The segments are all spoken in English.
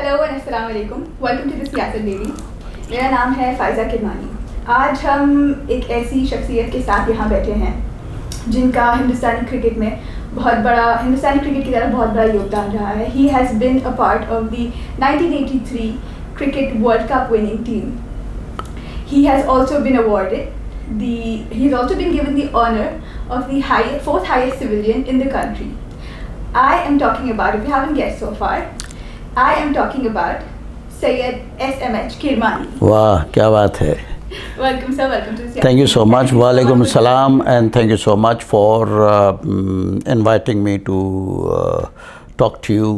Hello and अस्सलाम वालेकुम, welcome to the सियासत डेली। मेरा नाम है फ़ाइज़ा किरमानी। आज हम एक ऐसी शख्सियत के साथ यहाँ बैठे हैं जिनका हिंदुस्तानी क्रिकेट की तरफ बहुत बड़ा योगदान रहा है। He has been a part of the 1983 cricket world cup winning team. He has also been given the honor of the fourth highest civilian in the country. I am talking about, if you haven't guessed so far, I am talking about Syed SMH Kirmani. वाह क्या बात है. Welcome sir, welcome to the Thank you so much. Walaikum salam, and thank you so much for inviting me to talk to you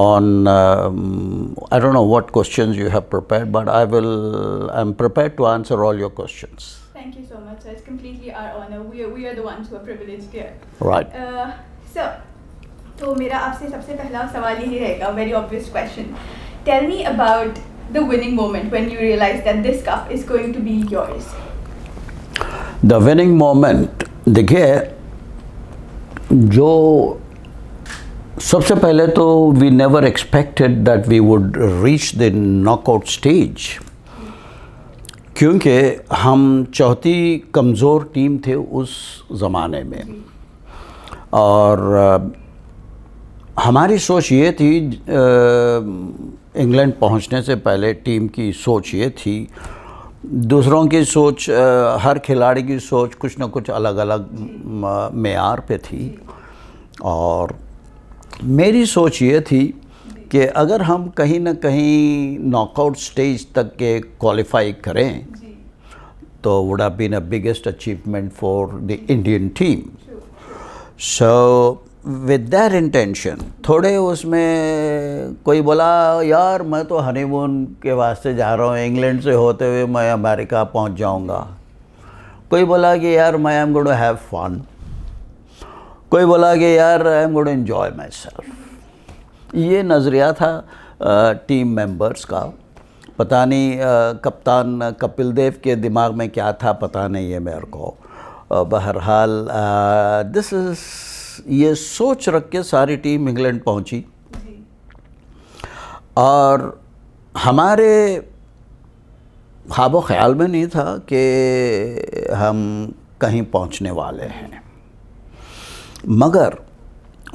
on I don't know what questions you have prepared, but I'm prepared to answer all your questions. Thank you so much sir, it's completely our honor. We are the ones who are privileged here. Right. Sir, तो मेरा आपसे सबसे पहला सवाल यही रहेगा, very obvious question. Tell me about the winning moment when you realized that this cup is going to be yours. The winning moment, देखिए, जो सबसे पहले तो we never expected that we would reach the knockout stage, क्योंकि हम चौथी कमज़ोर team थे उस ज़माने में, और हमारी सोच ये थी, इंग्लैंड पहुंचने से पहले टीम की सोच ये थी, दूसरों की सोच, हर खिलाड़ी की सोच कुछ ना कुछ अलग अलग मेयार पे थी, और मेरी सोच ये थी कि अगर हम कहीं ना कहीं नॉकआउट स्टेज तक के क्वालिफाई करें तो would have been a biggest achievement for the Indian team. So with that intention, थोड़े उसमें कोई बोला यार मैं तो हनीमून के वास्ते जा रहा हूँ, इंग्लैंड से होते हुए मैं अमेरिका पहुँच जाऊँगा. कोई बोला कि यार मैं I am going to have fun. कोई बोला कि यार I am going to enjoy myself. ये नज़रिया था टीम मेंबर्स का. पता नहीं कप्तान कपिल देव के दिमाग में क्या था, पता नहीं है मेरे को. बहरहाल ये सोच रख के सारी टीम इंग्लैंड पहुंची, और हमारे ख्वाबो ख्याल में नहीं था कि हम कहीं पहुंचने वाले हैं. मगर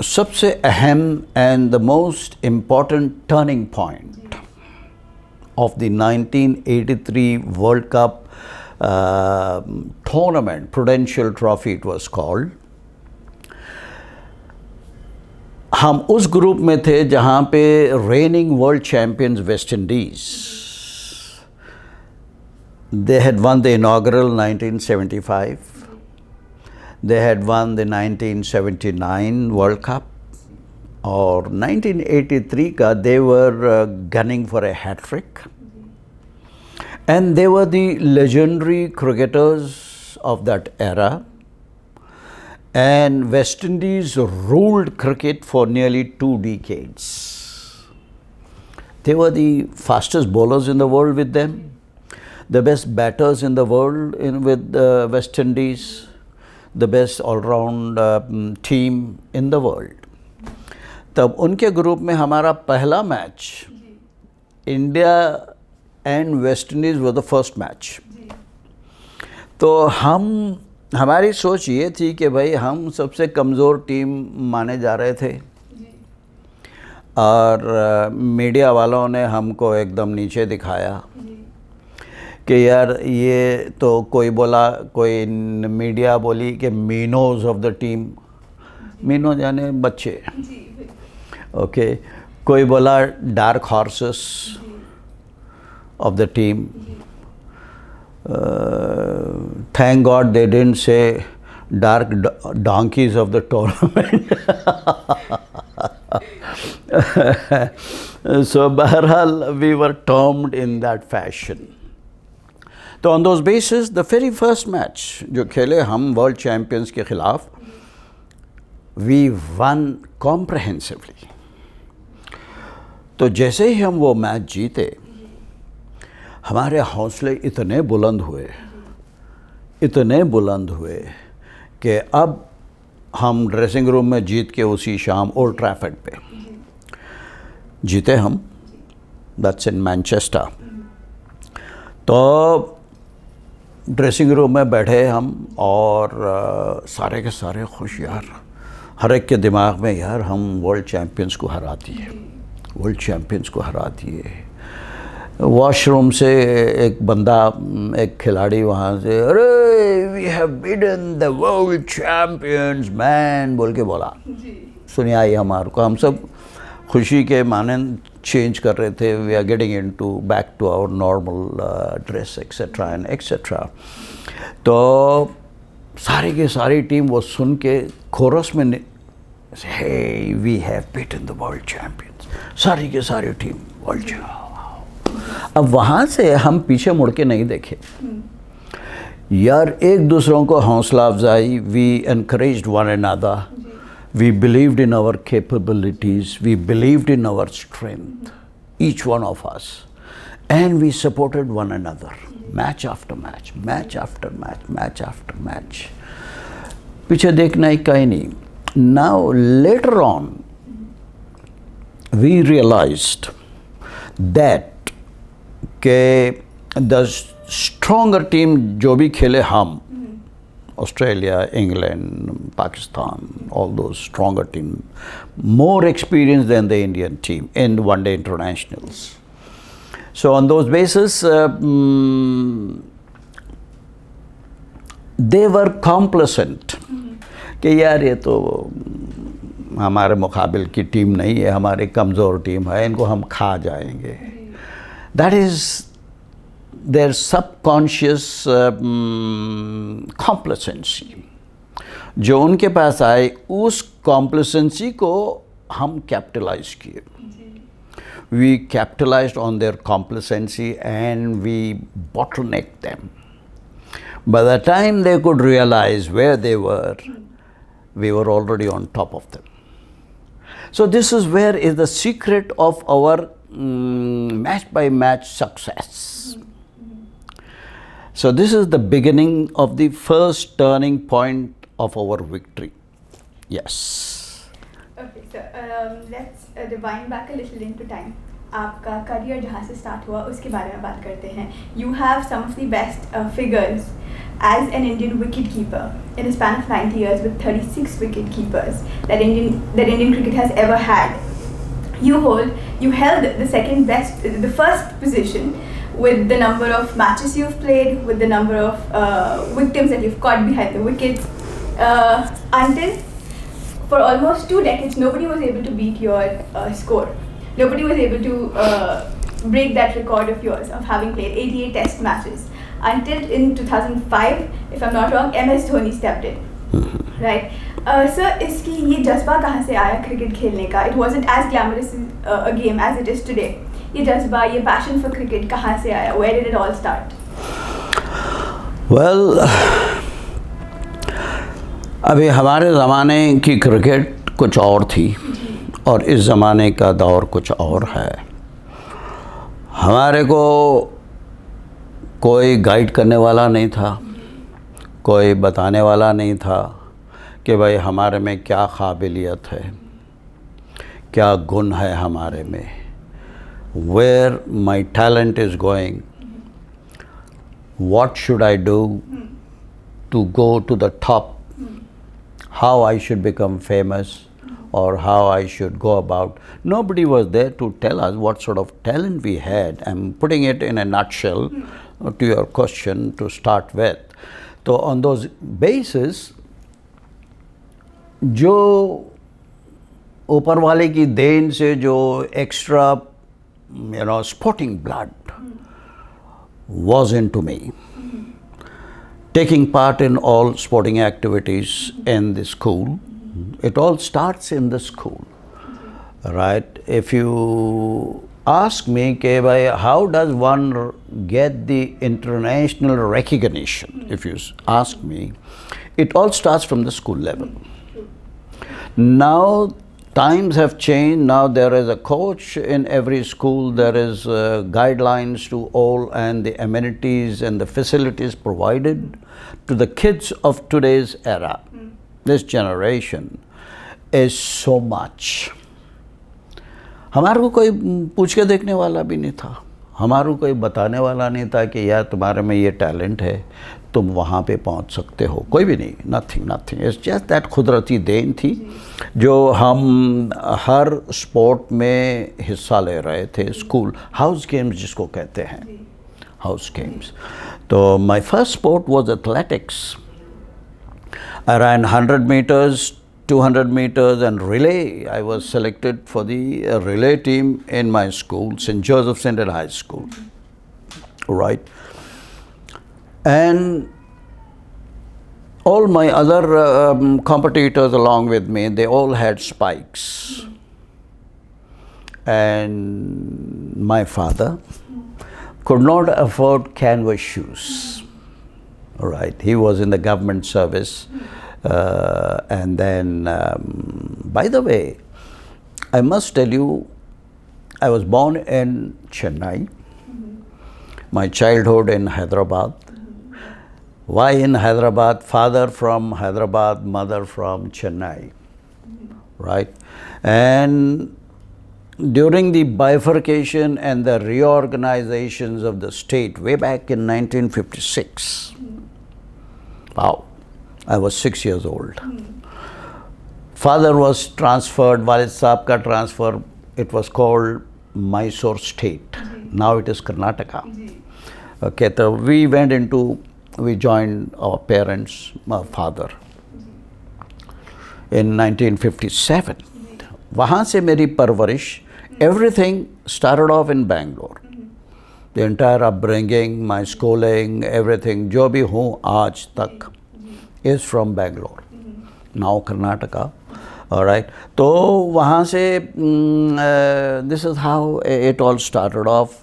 सबसे अहम and the most important turning point of the 1983 world cup tournament, Prudential Trophy it was called. हम उस ग्रुप में थे जहाँ पे reigning world champions West Indies, they had won the inaugural 1975, they had won the 1979 World Cup, और 1983 का they were gunning for a hat-trick, and they were the legendary cricketers of that era, and West Indies ruled cricket for nearly 2 decades. They were the fastest bowlers in the world with them, the best batters in the world with West Indies, the best all-round team in the world. तब उनके group में हमारा पहला match, India and West Indies वो the first match. तो हमारी सोच ये थी कि भाई हम सबसे कमज़ोर टीम माने जा रहे थे, और मीडिया वालों ने हमको एकदम नीचे दिखाया कि यार ये तो कोई बोला, कोई मीडिया बोली कि मीनोज ऑफ द टीम, मीनो यानी बच्चे, ओके. कोई बोला dark horses of the team. Thank God they didn't say dark donkeys of the tournament. So Baharhal, we were termed in that fashion. तो on those basis, the very first match जो खेले हम world champions के खिलाफ, we won comprehensively. तो जैसे ही हम वो मैच जीते, हमारे हौसले इतने बुलंद हुए कि अब हम ड्रेसिंग रूम में जीत के उसी शाम ओल्ड ट्रैफर्ड पे जीते हम, दैट्स इन मैनचेस्टर। तो ड्रेसिंग रूम में बैठे हम और सारे के सारे खुश यार, हर एक के दिमाग में यार हम वर्ल्ड चैम्पियंस को हरा दिए, वर्ल्ड चैम्पियंस को हरा दिए। वॉशरूम से एक बंदा, एक खिलाड़ी वहाँ से, अरे we have beaten the world champions man बोल के बोला। सुनिए आई हमारे को, हम सब खुशी के माने चेंज कर रहे थे, we are getting into back to our normal dress etcetera and etcetera. तो सारी की सारी टीम वो सुन के कोरस में, hey we have beaten the world champions, सारी की सारी टीम वर्ल्ड चैम्पियन। अब वहाँ से हम पीछे मुड़ के नहीं देखे यार, एक दूसरों को हौसला अफजाई, we encouraged one another, we believed in our capabilities, we believed in our strength, each one of us, and we supported one another, match after match, match after match, match after match. पीछे देखना ही कहीं नहीं. Now later on, we realized that के the stronger team जो भी खेले हम, Australia, England, Pakistan, all those stronger teams, more experienced than the Indian team in one-day internationals. So on those basis, they were complacent कि यार ये तो हमारे मुकाबिल की टीम नहीं है, हमारी कमज़ोर टीम है, इनको हम खा जाएंगे. That is their subconscious complacency. जो उनके पास आए उस complacency को हम capitalize किए. We capitalized on their complacency and we bottlenecked them. By the time they could realize where they were, we were already on top of them. So this is where is the secret of our match by match success. So this is the beginning of the first turning point of our victory. Yes. Okay, so let's rewind back a little into time. आपका career जहाँ से start हुआ उसके बारे में बात करते हैं. You have some of the best figures as an Indian wicketkeeper in a span of 90 years with 36 wicket keepers that Indian cricket has ever had. You held the second best, the first position with the number of matches you've played, with the number of victims that you've caught behind the wickets, until for almost 2 decades nobody was able to beat your score. Nobody was able to break that record of yours of having played 88 test matches until in 2005, if I'm not wrong, MS Dhoni stepped in. Right? Sir, इसकी ये जज्बा कहाँ से आया cricket खेलने का? It wasn't as glamorous a game as it is today. ये जज्बा, ये passion for cricket कहाँ से आया? Where did it all start? Well, अभी हमारे ज़माने की क्रिकेट कुछ और थी और इस ज़माने का दौर कुछ और है. हमारे को कोई गाइड करने वाला नहीं था, कोई बताने वाला नहीं था कि भाई हमारे में क्या काबिलियत है, क्या गुण है हमारे में, where my talent is going, what should I do to go to the top, how I should become famous or how I should go about. Nobody was there to tell us what sort of talent we had. I'm putting it in a nutshell to your question to start with. So on those basis, जो ऊपर वाले की then से जो extra sporting blood was into me. Taking part in all sporting activities in the school, it all starts in the school, right? If you ask me, how does one get the international recognition? If you ask me, it all starts from the school level. Now times have changed. Now there is a coach in every school. There is guidelines to all, and the amenities and the facilities provided to the kids of today's era. This generation is so much. हमारे को कोई पूछ के देखने वाला भी नहीं था, हमारे को कोई बताने वाला नहीं था कि यार तुम्हारे में ये टैलेंट है, तुम वहाँ पे पहुँच सकते हो, कोई भी नहीं, nothing nothing. It's just that कुदरती देन थी जो हम हर स्पोर्ट में हिस्सा ले रहे थे। स्कूल हाउस गेम्स जिसको कहते हैं, हाउस गेम्स। तो my first sport was athletics. I ran 100 meters, 200 meters and relay. I was selected for the relay team in my school, St. Joseph's Indian High School, right? And all my other competitors along with me, they all had spikes. And my father could not afford canvas shoes, right? He was in the government service. And then, by the way, I must tell you, I was born in Chennai, my childhood in Hyderabad. Why in Hyderabad? Father from Hyderabad, mother from Chennai, right? And during the bifurcation and the reorganizations of the state way back in 1956, wow, I was 6 years old. Father was transferred, Walid Saab ka transfer, it was called Mysore state. Now it is Karnataka. Okay, so we joined our parents, my father, in 1957. वहाँ से मेरी परवरिश, everything started off in Bangalore. The entire upbringing, my schooling, everything, जो भी हूँ आज तक, is from Bangalore, now Karnataka. All right. तो वहाँ से this is how it all started off.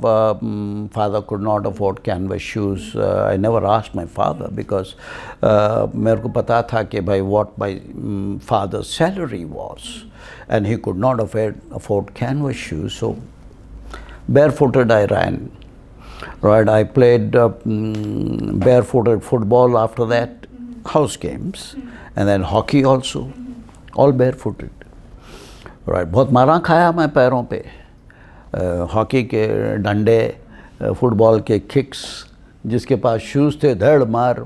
Father could not afford canvas shoes. I never asked my father because मेरे को पता था कि भाई what my father's salary was, and he could not afford canvas shoes. So barefooted I ran. Right. I played barefooted football after that. House games, and then hockey also, all barefooted. Right, बहुत मारा खाया मैं पैरों पे, hockey के डंडे, football के kicks, जिसके पास शूज़ थे धड़ मार,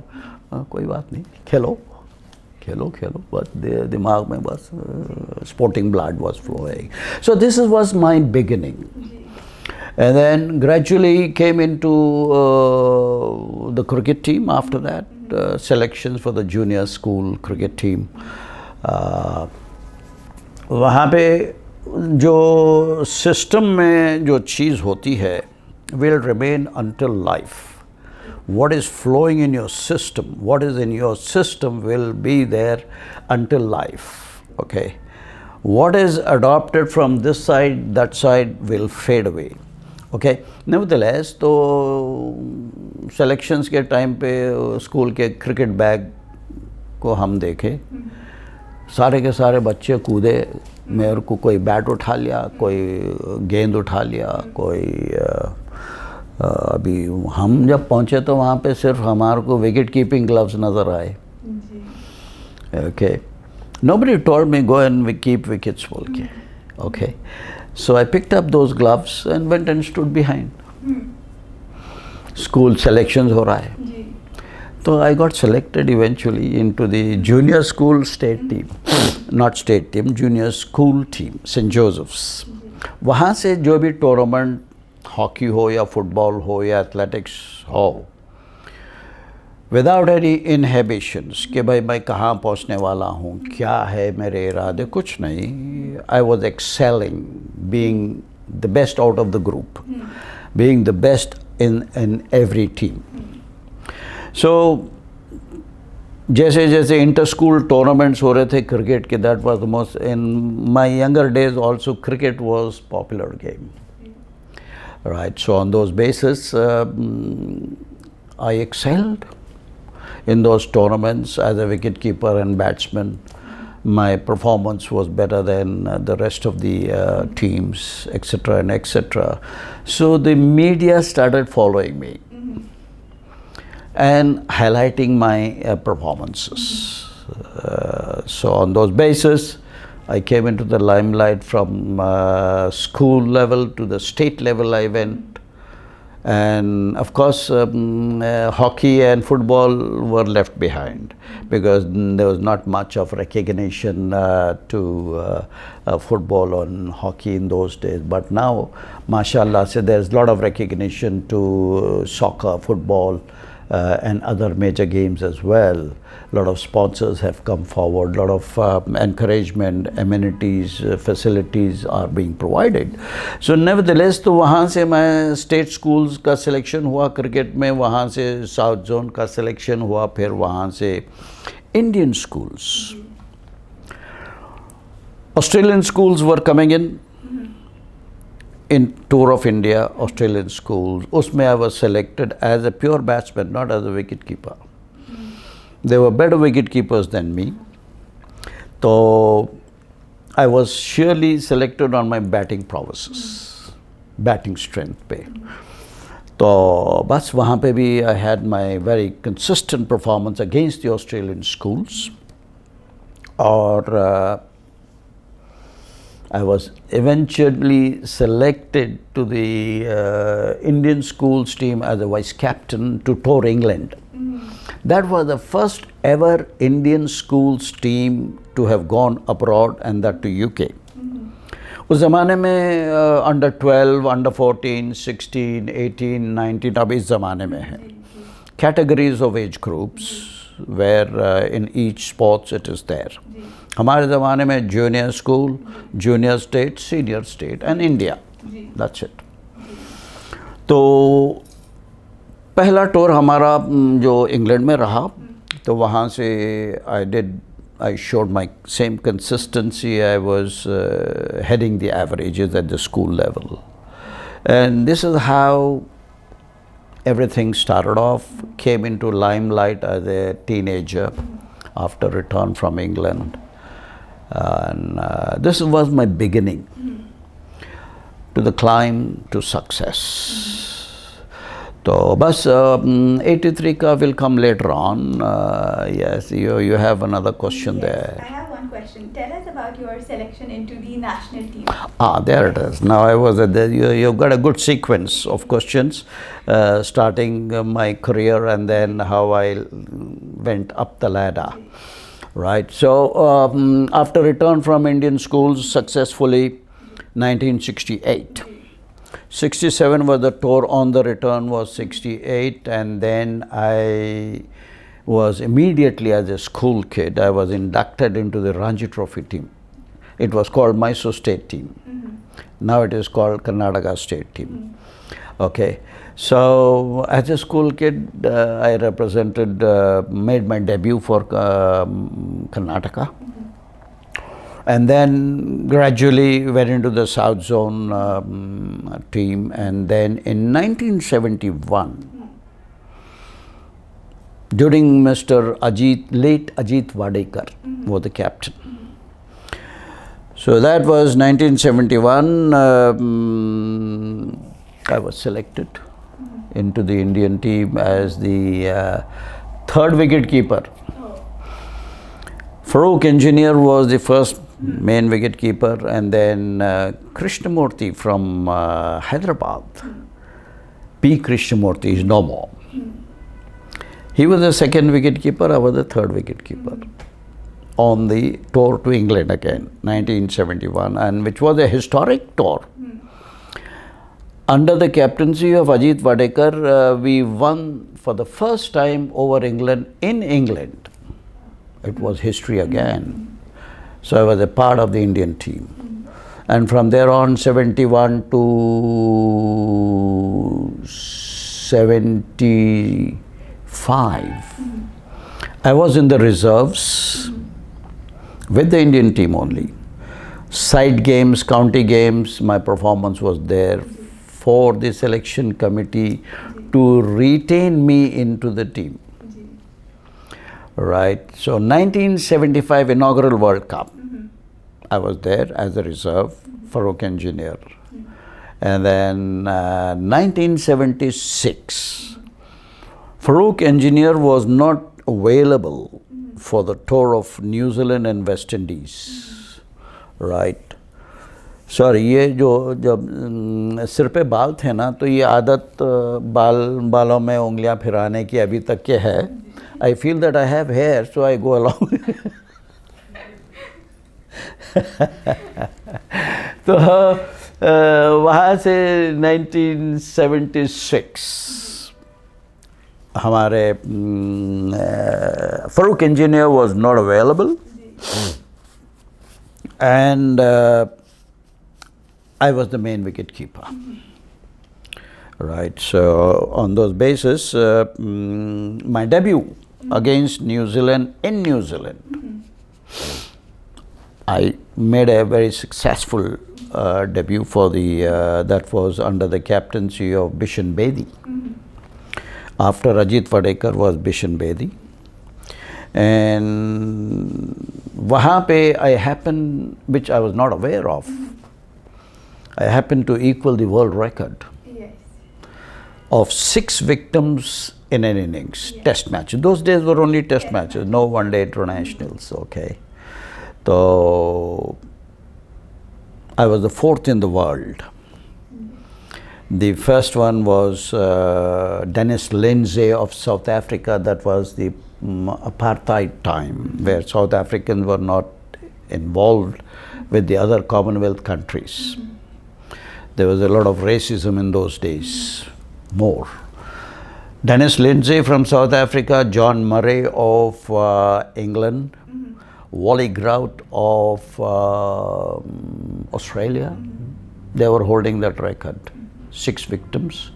कोई बात नहीं, खेलो खेलो खेलो, बस दिमाग में बस sporting blood was flowing. So this was my beginning, and then gradually came into the cricket team after that. Selections for the junior school cricket team. वहाँ पे जो सिस्टम में जो चीज़ होती है will remain until life. What is flowing in your system, what is in your system will be there until life. Okay. What is adopted from this side, that side will fade away. Okay. Nevertheless, तो selections के time पे school के cricket bag को हम देखे, सारे के सारे बच्चे कूदे, मेरे को कोई बैट उठा लिया, कोई गेंद उठा लिया, कोई अभी हम जब पहुंचे तो वहाँ पे सिर्फ हमारे को विकेट कीपिंग ग्लव्स नज़र आए. Okay, nobody told me go and keep wickets बोल के. Okay, so I picked up those gloves and went and stood behind. School selections हो रहा है, तो I got selected eventually into the junior school state team, not state team, junior school team, St. Joseph's. वहाँ से जो भी tournament hockey हो या फुटबॉल हो या एथलेटिक्स हो, विदाउट एनी इनहिबिशंस कि भाई मैं कहाँ पहुँचने वाला हूँ, क्या है मेरे इरादे, कुछ नहीं. I was excelling, being the best out of the group, being the best in every team. So जैसे जैसे इंटर स्कूल टूर्नामेंट्स हो रहे थे क्रिकेट के, that was the most, in my younger days also cricket was popular game, right. So on those basis I excelled in those tournaments as a wicket keeper and batsman. My performance was better than the rest of the teams, etc. and etc. So the media started following me and highlighting my performances. So on those basis, I came into the limelight from school level to the state level I went. And of course, hockey and football were left behind because there was not much of recognition to football and hockey in those days. But now, mashallah, so there's a lot of recognition to soccer, football, and other major games as well. A lot of sponsors have come forward, a lot of encouragement, amenities, facilities are being provided. So nevertheless, तो वहाँ से मैं state schools का selection हुआ cricket में, वहाँ से south zone का सिलेक्शन हुआ, फिर वहाँ से Indian schools, Australian schools were coming in tour of India, Australian schools. उसमें I was selected as a pure batsman, not as a wicket keeper. There were better wicket keepers than me. So I was surely selected on my batting prowesses, batting strength पे. तो बस वहाँ पे भी I had my very consistent performance against the Australian schools. और I was eventually selected to the Indian schools team as a vice captain to tour England. That was the first ever Indian schools team to have gone abroad, and that to UK. उस ज़माने में under 12, under 14, 16, 18, 19 अब इस ज़माने में है. Categories of age groups where in each sports it is there. हमारे ज़माने में junior school, junior state, senior state and India. That's it. तो पहला टूर हमारा जो इंग्लैंड में रहा, तो वहाँ से I showed my same consistency. I was heading the averages at the school level. And this is how everything started off, came into limelight as a teenager after return from England. And this was my beginning to the climb to success. So, bas 83 ka will come later on. Yes, you have another question there. I have one question. Tell us about your selection into the national team. There it is. Now I was you've got a good sequence of questions, starting my career and then how I went up the ladder. Right. So after return from Indian schools successfully, 1968. 67 was the tour, on the return was 68, and then I was immediately, as a school kid, I was inducted into the Ranji Trophy team. It was called Mysore State Team. Now it is called Karnataka State Team. Okay. So as a school kid, I represented, made my debut for Karnataka. And then gradually went into the South Zone team. And then in 1971, during Mr. late Ajit Wadekar was the captain. So that was 1971. I was selected into the Indian team as the third wicket keeper. Farooq Engineer was the first main wicket keeper, and then Krishnamurthy from Hyderabad. P. Krishnamurthy is no more. He was the second wicket keeper, I was the third wicket keeper on the tour to England again, 1971, and which was a historic tour. Under the captaincy of Ajit Wadekar, we won for the first time over England in England. It was history again. So I was a part of the Indian team. And from there on, 71 to 75, I was in the reserves with the Indian team only. Side games, county games, my performance was there for the selection committee to retain me into the team. Right. So 1975 inaugural World Cup, I was there as a reserve, Farooq Engineer. And then 1976, Farooq Engineer was not available for the tour of New Zealand and West Indies. Right. Sorry, ये जो जब सिर पे बाल थे ना, तो ये आदत बालों में उंगलियां फिराने की अभी तक के है। I feel that I have here, so I go along. तो वहाँ से 1976 हमारे Farokh Engineer was not available and I was the main wicket keeper. Right, so on those basis, my debut against New Zealand in New Zealand, I made a very successful debut for the that was under the captaincy of Bishan Bedi. After Ajit Wadekar was Bishan Bedi. And वहाँ पे I happened, which I was not aware of, I happened to equal the world record of 6 victims in an innings, test match. Those days were only test matches, no one-day internationals, okay. So I was the 4th in the world. The first one was Dennis Lindsay of South Africa. That was the apartheid time, where South Africans were not involved with the other Commonwealth countries. There was a lot of racism in those days, more. Dennis Lindsay from South Africa, John Murray of England, Wally Grout of Australia. They were holding that record, 6 victims.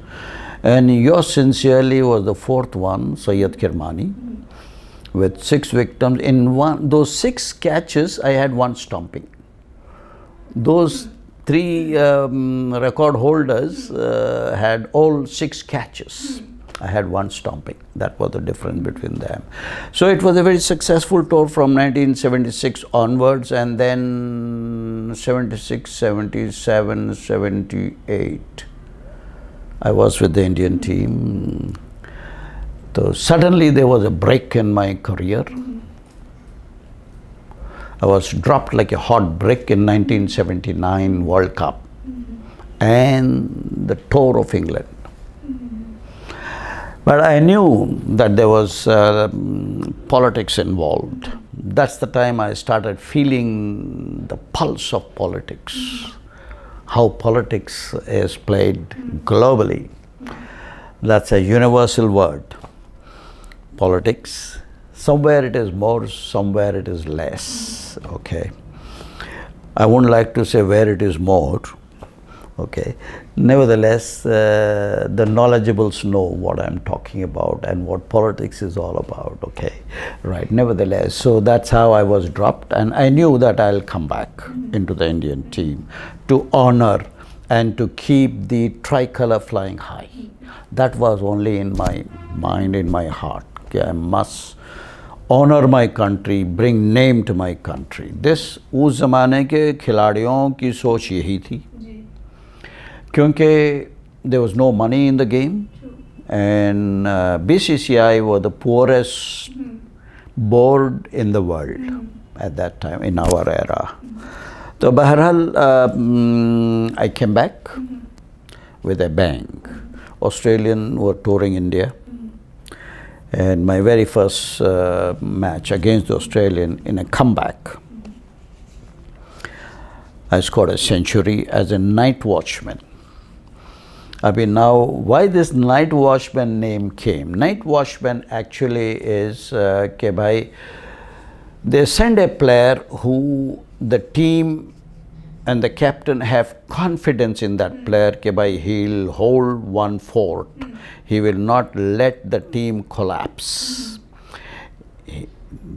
And yours sincerely was the 4th one, Syed Kirmani, with 6 victims. In those 6 catches, I had 1 stomping. Those 3 record holders had all 6 catches. I had 1 stomping. That was the difference between them. So it was a very successful tour from 1976 onwards, and then 76, 77, 78. I was with the Indian team. So suddenly there was a break in my career. I was dropped like a hot brick in 1979 World Cup and the tour of England. But I knew that there was politics involved. That's the time I started feeling the pulse of politics, how politics is played globally. That's a universal word, politics. Somewhere it is more, somewhere it is less, okay. I wouldn't like to say where it is more, okay. Nevertheless, the knowledgeables know what I'm talking about and what politics is all about, okay. Right, nevertheless, so that's how I was dropped, and I knew that I'll come back into the Indian team to honor and to keep the tricolour flying high. That was only in my mind, in my heart. Okay, I must honor my country, bring name to my country. This उस ज़माने के खिलाड़ियों की सोच यही थी, क्योंकि there was no money in the game, and BCCI was the poorest board in the world at that time, in our era. So बहरहाल I came back with a bang. Australian were touring India, and my very first match against the Australian in a comeback, I scored a century as a night watchman. I mean, now why this night watchman name came? Night watchman actually is ke bhai, they send a player who the team and the captain have confidence in that player ke bhai, he'll hold one fort. He will not let the team collapse.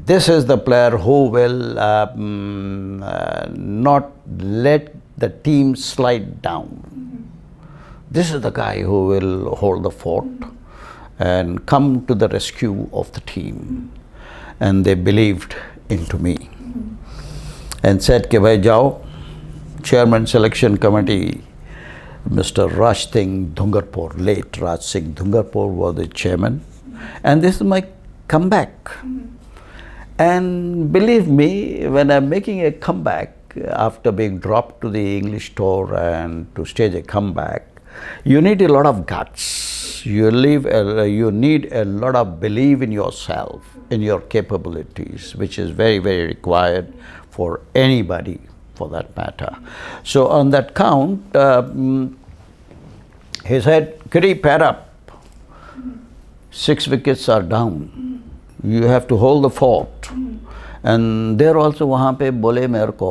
This is the player who will not let the team slide down. This is the guy who will hold the fort and come to the rescue of the team. And they believed into me and said ke bhai jao, Chairman Selection Committee, Mr. Raj Singh Dhungarpur, late Raj Singh Dhungarpur was the chairman, and this is my comeback. And believe me, when I'm making a comeback, after being dropped to the English tour and to stage a comeback, you need a lot of guts. You need a lot of belief in yourself, in your capabilities, which is very, very required for anybody, for that matter. So on that count, he said, "Kiri, pair up. 6 wickets are down. You have to hold the fort." And there also, वहाँ पे बोले मेरे को,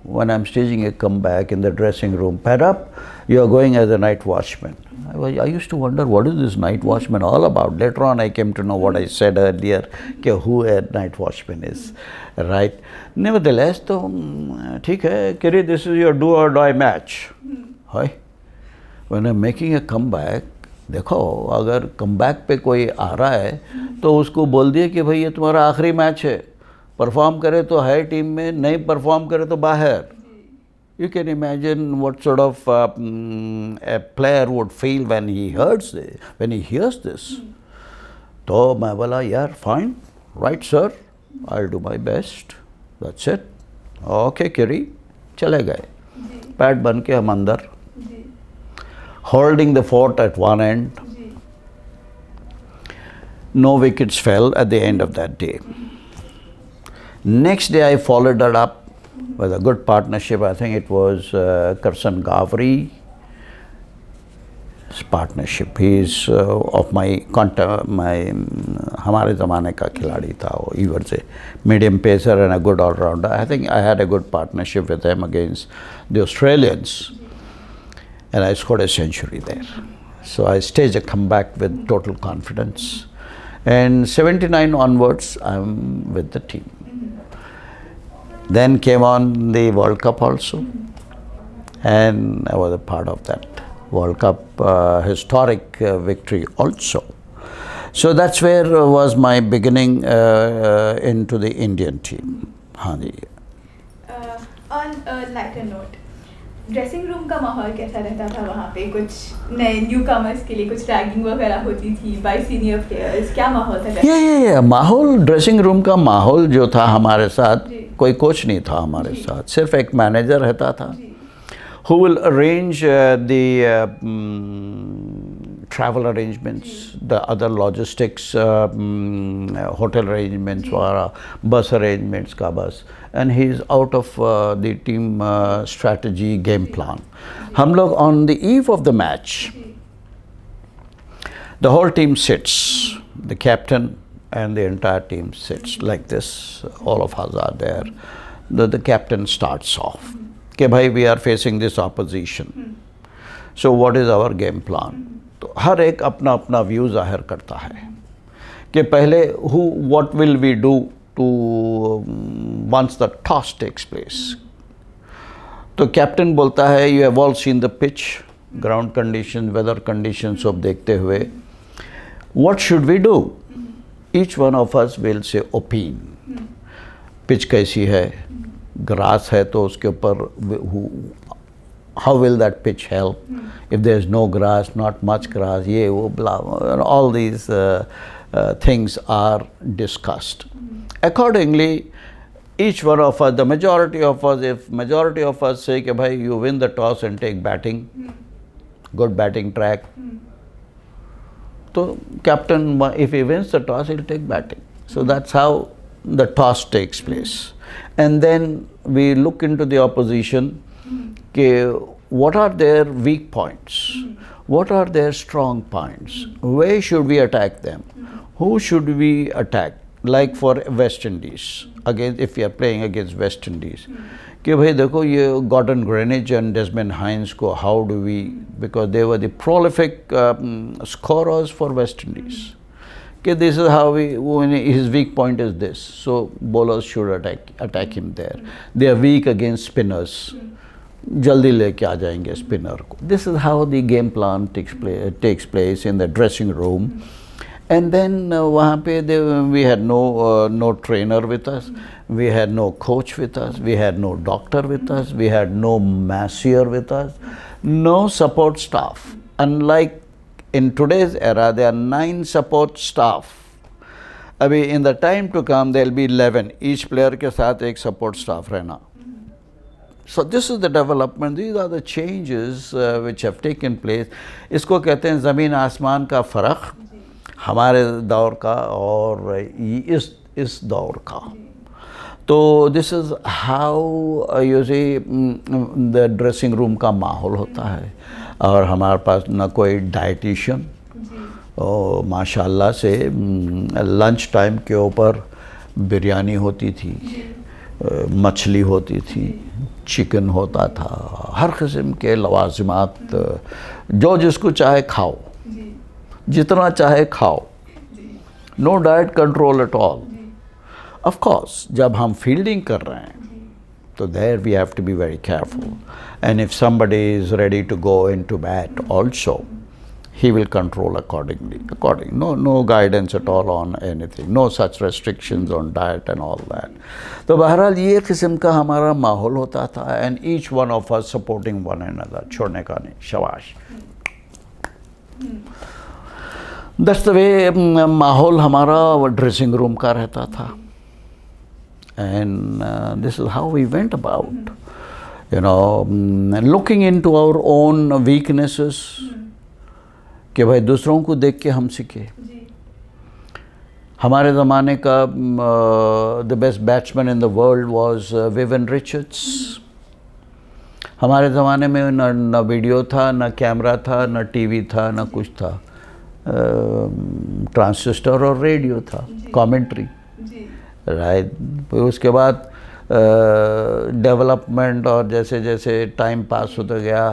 when I'm staging a comeback in the dressing room, "Pair up, you are going as a night watchman." I used to wonder, what is this night watchman all about? Later on, I came to know what I said earlier, who a night watchman is, right? Nevertheless, तो ठीक है, Kiri, this is your do or die match. When I'm making a comeback, देखो, अगर comeback पे कोई आ रहा है, तो उसको बोल दिए कि भाई ये तुम्हारा आखिरी मैच है. परफॉर्म करे तो है टीम में, नहीं परफॉर्म करे तो बाहर. You can imagine what sort of a player would feel when he hears this. तो मैं बोला, यार fine, right sir, I'll do my best. That's it. Okay Kiri, चले गए. पैड बन के हम अंदर, holding the fort at one end. No wickets fell at the end of that day. Next day I followed that up with a good partnership. I think it was Karsan Gavri's partnership. He's of my हमारे ज़माने का खिलाड़ी था वो. He was a medium pacer and a good all-rounder. I think I had a good partnership with him against the Australians, and I scored a century there. So I staged a comeback with total confidence. And 79 onwards, I'm with the team. Then came on the World Cup also, and I was a part of that World Cup historic victory also. So that's where was my beginning into the Indian team. हाँ जी. On a lighter note, dressing room का माहौल कैसा रहता था वहाँ पे? कुछ नए न्यू कमर्स के लिए कुछ रैगिंग वगैरह होती थी बाय सीनियर प्लेयर्स? क्या माहौल था? ये माहौल, ड्रेसिंग रूम का माहौल जो था हमारे साथ, कोई कोच नहीं था हमारे साथ, सिर्फ एक मैनेजर रहता था, who will arrange the travel arrangements, the other logistics, hotel arrangements, bus arrangements का बस, and he is out of the team strategy game plan. हम लोग on the eve of the match, the whole team sits, the captain and the entire team sits like this, all of us are there. The captain starts off, कि भाई we are facing this opposition, so what is our game plan? तो हर एक अपना अपना view जाहिर करता है कि पहले what will we do to once the toss takes place. तो कैप्टन बोलता है, you have all seen the pitch, ground conditions, weather conditions सब देखते हुए, what should we do? Each one of us will say opine. Pitch कैसी है, grass है तो उसके ऊपर how will that pitch help? If there is no grass, not much grass, ये वो blah, all these things are discussed. Accordingly, each one of us, the majority of us, if majority of us say कि भाई you win the toss and take batting, good batting track, तो captain, if he wins the toss, he'll take batting. So that's how the toss takes place. And then we look into the opposition, what are their weak points? What are their strong points? Where should we attack them? Who should we attack? Like for West Indies, again, if we are playing against West Indies, कि भाई देखो ये Gordon Greenidge and Desmond Hines को how do we, because they were the prolific scorers for West Indies. कि this is how his weak point is this, so bowlers should attack him there. They are weak against spinners. जल्दी लेके आ जाएंगे spinner को. This is how the game plan takes place in the dressing room. And then वहाँ पे we had no trainer with us, we had no coach with us, we had no doctor with us, we had no masseur with us, no support staff. Unlike in today's era, there are 9 support staff. अभी in the time to come, there will be 11. Each player के साथ एक support staff रहना. So this is the development, these are the changes which have taken place. इसको कहते हैं ज़मीन आसमान का फ़र्क हमारे दौर का और इस दौर का. तो this is how you see the dressing room का माहौल होता है. और हमारे पास ना कोई डाइटिशियन, और माशाल्लाह से लंच टाइम के ऊपर बिरयानी होती थी, मछली होती थी, चिकन होता था, हर किस्म के लवाजिमात, जो जिसको चाहे खाओ, जितना चाहे खाओ, no diet control at all. Of course जब हम फील्डिंग कर रहे हैं तो there we have to be very careful, and if somebody is ready to go into bat also, he will control accordingly. No guidance at all on anything, no such restrictions on diet and all that. तो बहरहाल ये किस्म का हमारा माहौल होता था, and each one of us supporting one another, छोड़ने का नहीं, शाबाश. That's the way माहौल हमारा ड्रेसिंग रूम का रहता था, and this is how we went about, you know, looking into our own weaknesses. कि भाई दूसरों को देख के हम सीखे. हमारे ज़माने का the best batsman in the world was Vivian Richards. हमारे ज़माने में न वीडियो था, न कैमरा था, न टीवी था, न कुछ था. ट्रांसिस्टर और रेडियो था, कमेंट्री, राइट. फिर उसके बाद डेवलपमेंट और जैसे जैसे टाइम पास होता गया,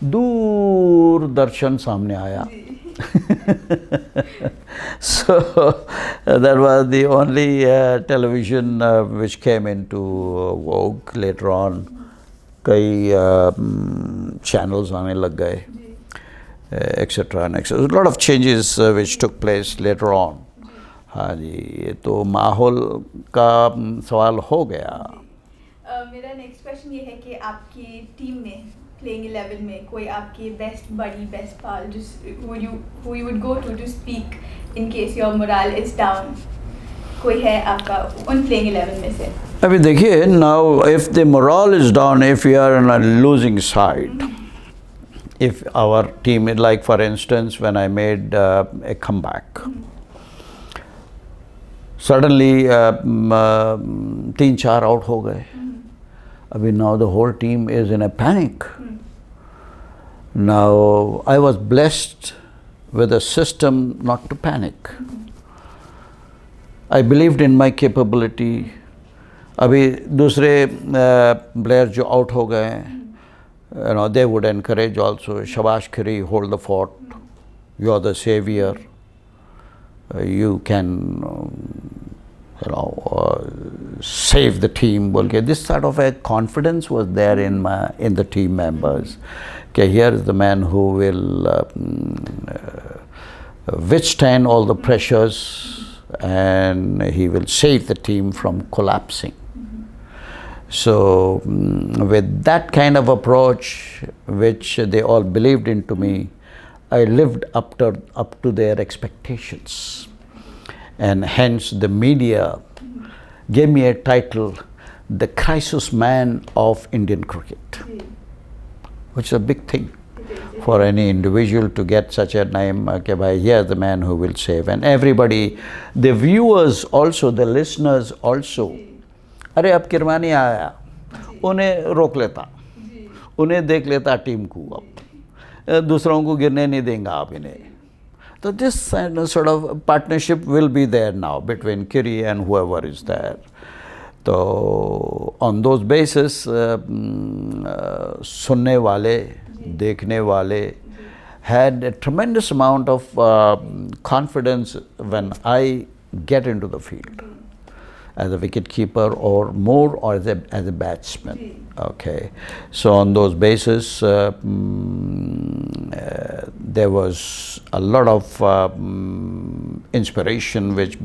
दूरदर्शन सामने आया. So that was the only television which came into vogue. Later on कई channels आने लग गए, etc. and etc. A lot of changes which took place later on. हाँ जी, ये तो माहौल का सवाल हो गया. मेरा नेक्स्ट क्वेश्चन ये है कि आपकी टीम में प्लेइंग 11 में कोई आपके best buddy, best pal, who you would go to speak in case your morale is down, कोई है आपका उन प्लेइंग 11 में से? अभी देखिए, now if the morale is down, if we are on a losing side, if our team, like for instance when I made a comeback, suddenly 3-4 out हो गए. अभी now the whole team is in a panic. Now I was blessed with a system not to panic. I believed in my capability. अभी दूसरे player जो out हो गए, you know, they would encourage also, शाबाश खिरी, hold the fort, you are the savior, you can you know, save the team. बोल के this sort of a confidence was there in the team members. Okay, here is the man who will withstand all the pressures, and he will save the team from collapsing. So with that kind of approach, which they all believed into me, I lived up to their expectations, and hence the media gave me a title, the crisis man of Indian cricket, which is a big thing for any individual to get such a name. Okay, bhai, here's the man who will save. And everybody, the viewers also, the listeners also, अरे अब किरमानी आया, उन्हें रोक लेता, उन्हें देख लेता team को, अब दूसरों को गिरने नहीं देंगे आप इन्हें. So this sort of partnership will be there now between Kiri and whoever is there. तो on those basis सुनने वाले, देखने वाले had a tremendous amount of confidence when I get into the field as a wicketkeeper or more, or as a batsman. Okay, so on those basis there was a lot of inspiration which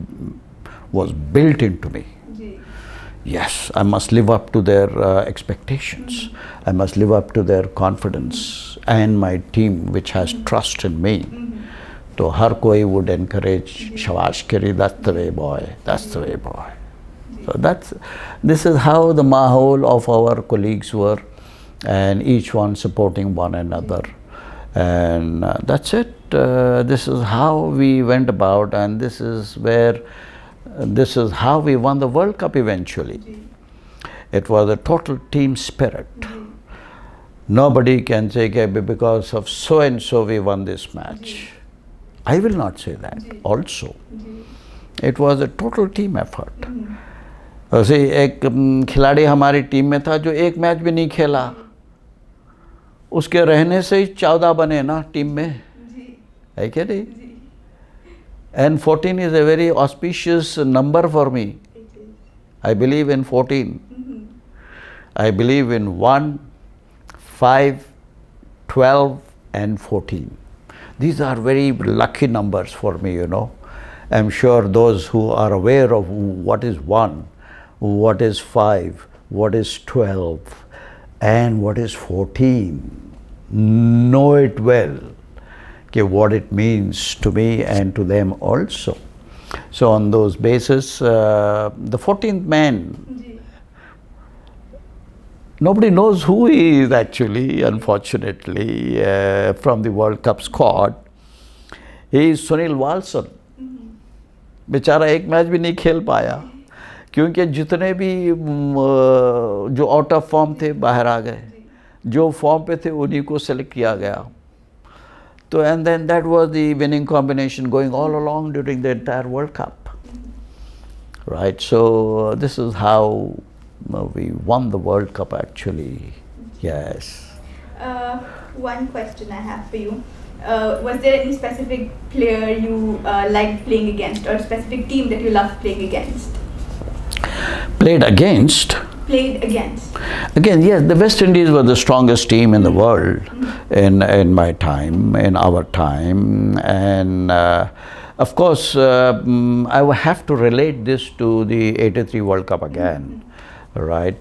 was built into me. Yes, I must live up to their expectations. I must live up to their confidence, and my team which has trust in me. So har koi would encourage, shabash kiri, that's the way boy, that's the way boy. So this is how the mahol of our colleagues were. and each one supporting one another. And that's it. This is how we went about, and this is how we won the World Cup eventually. It was a total team spirit. Nobody can say because of so and so we won this match. I will not say that also. It was a total team effort. वैसे एक खिलाड़ी हमारी team में था जो एक match भी नहीं खेला, उसके रहने से ही 14 बने ना टीम में, है क्या नहीं? And 14 is a very auspicious number for me. I believe in 14. I believe in 1, 5, 12 and 14. These are very lucky numbers for me, you know. I'm sure those who are aware of what is 1, what is 5, what is 12 and what is 14 know it well, okay, what it means to me and to them also. So on those basis, the 14th man, nobody knows who he is actually, unfortunately, from the World Cup squad. He is Sunil Walson. बेचारा एक match भी नहीं खेल पाया क्योंकि जितने भी जो आउट ऑफ फॉर्म थे बाहर आ गए, जो फॉर्म पे थे उन्हीं को सेलेक्ट किया गया. तो and then that was the winning combination going all along during the entire World Cup, right. So this is how we won the World Cup actually. Yes. One question I have for you. Was there any specific player you liked playing against, or a specific team that you loved playing against? Played against? Played against. Again, yes, the West Indies were the strongest team in the world in my time, in our time. And of course, I will have to relate this to the 83 World Cup again. Right,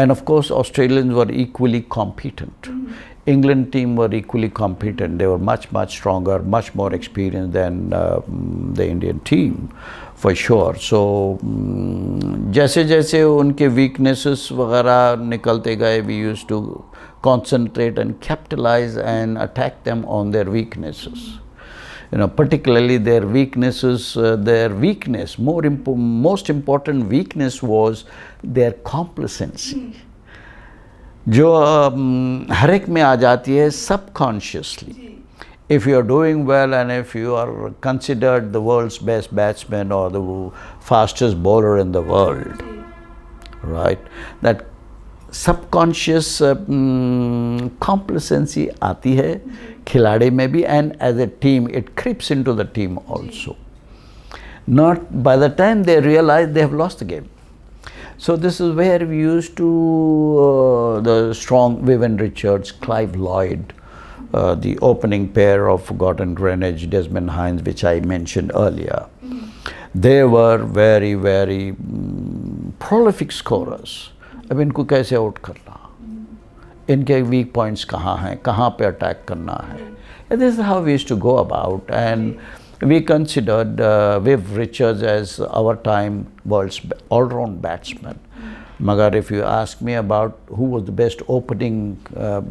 and of course Australians were equally competent. England team were equally competent. They were much stronger, much more experienced than the Indian team, for sure. So जैसे जैसे उनके weaknesses वगैरह निकलते गए, we used to concentrate and capitalize and attack them on their weaknesses. You know, particularly their weaknesses, most important weakness was their complacency, जो हर एक में आ जाती है subconsciously. If you are doing well and if you are considered the world's best batsman or the fastest bowler in the world, right, that subconscious complacency आती है खिलाड़ी में भी, and as a team it creeps into the team also. Not by the time they realize they have lost the game. So this is where we used to the strong Vivian Richards, Clive Lloyd, the opening pair of Gordon Greenidge, Desmond Hines, which I mentioned earlier. They were very prolific scorers. अब इनको कैसे out करना, इनके week points कहाँ हैं, कहाँ पे attack करना है. And this is how we used to go about, and we considered Viv Richards as our time world's all-round batsman. Magar if you ask me about who was the best opening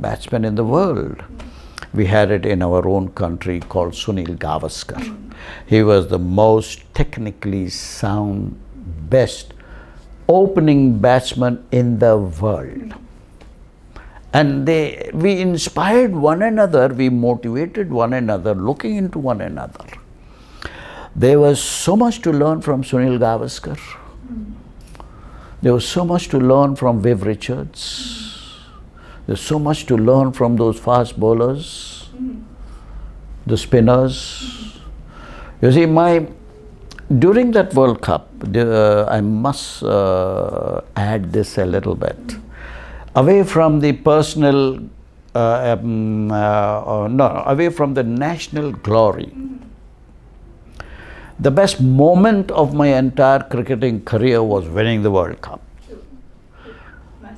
batsman in the world, we had it in our own country called Sunil Gavaskar. He was the most technically sound, best opening batsman in the world. And we inspired one another, we motivated one another, looking into one another. There was so much to learn from Sunil Gavaskar. There was so much to learn from Viv Richards. There's so much to learn from those fast bowlers, the spinners. You see, during that World Cup, I must add this a little bit. Away from the personal, away from the national glory, the best moment of my entire cricketing career was winning the World Cup.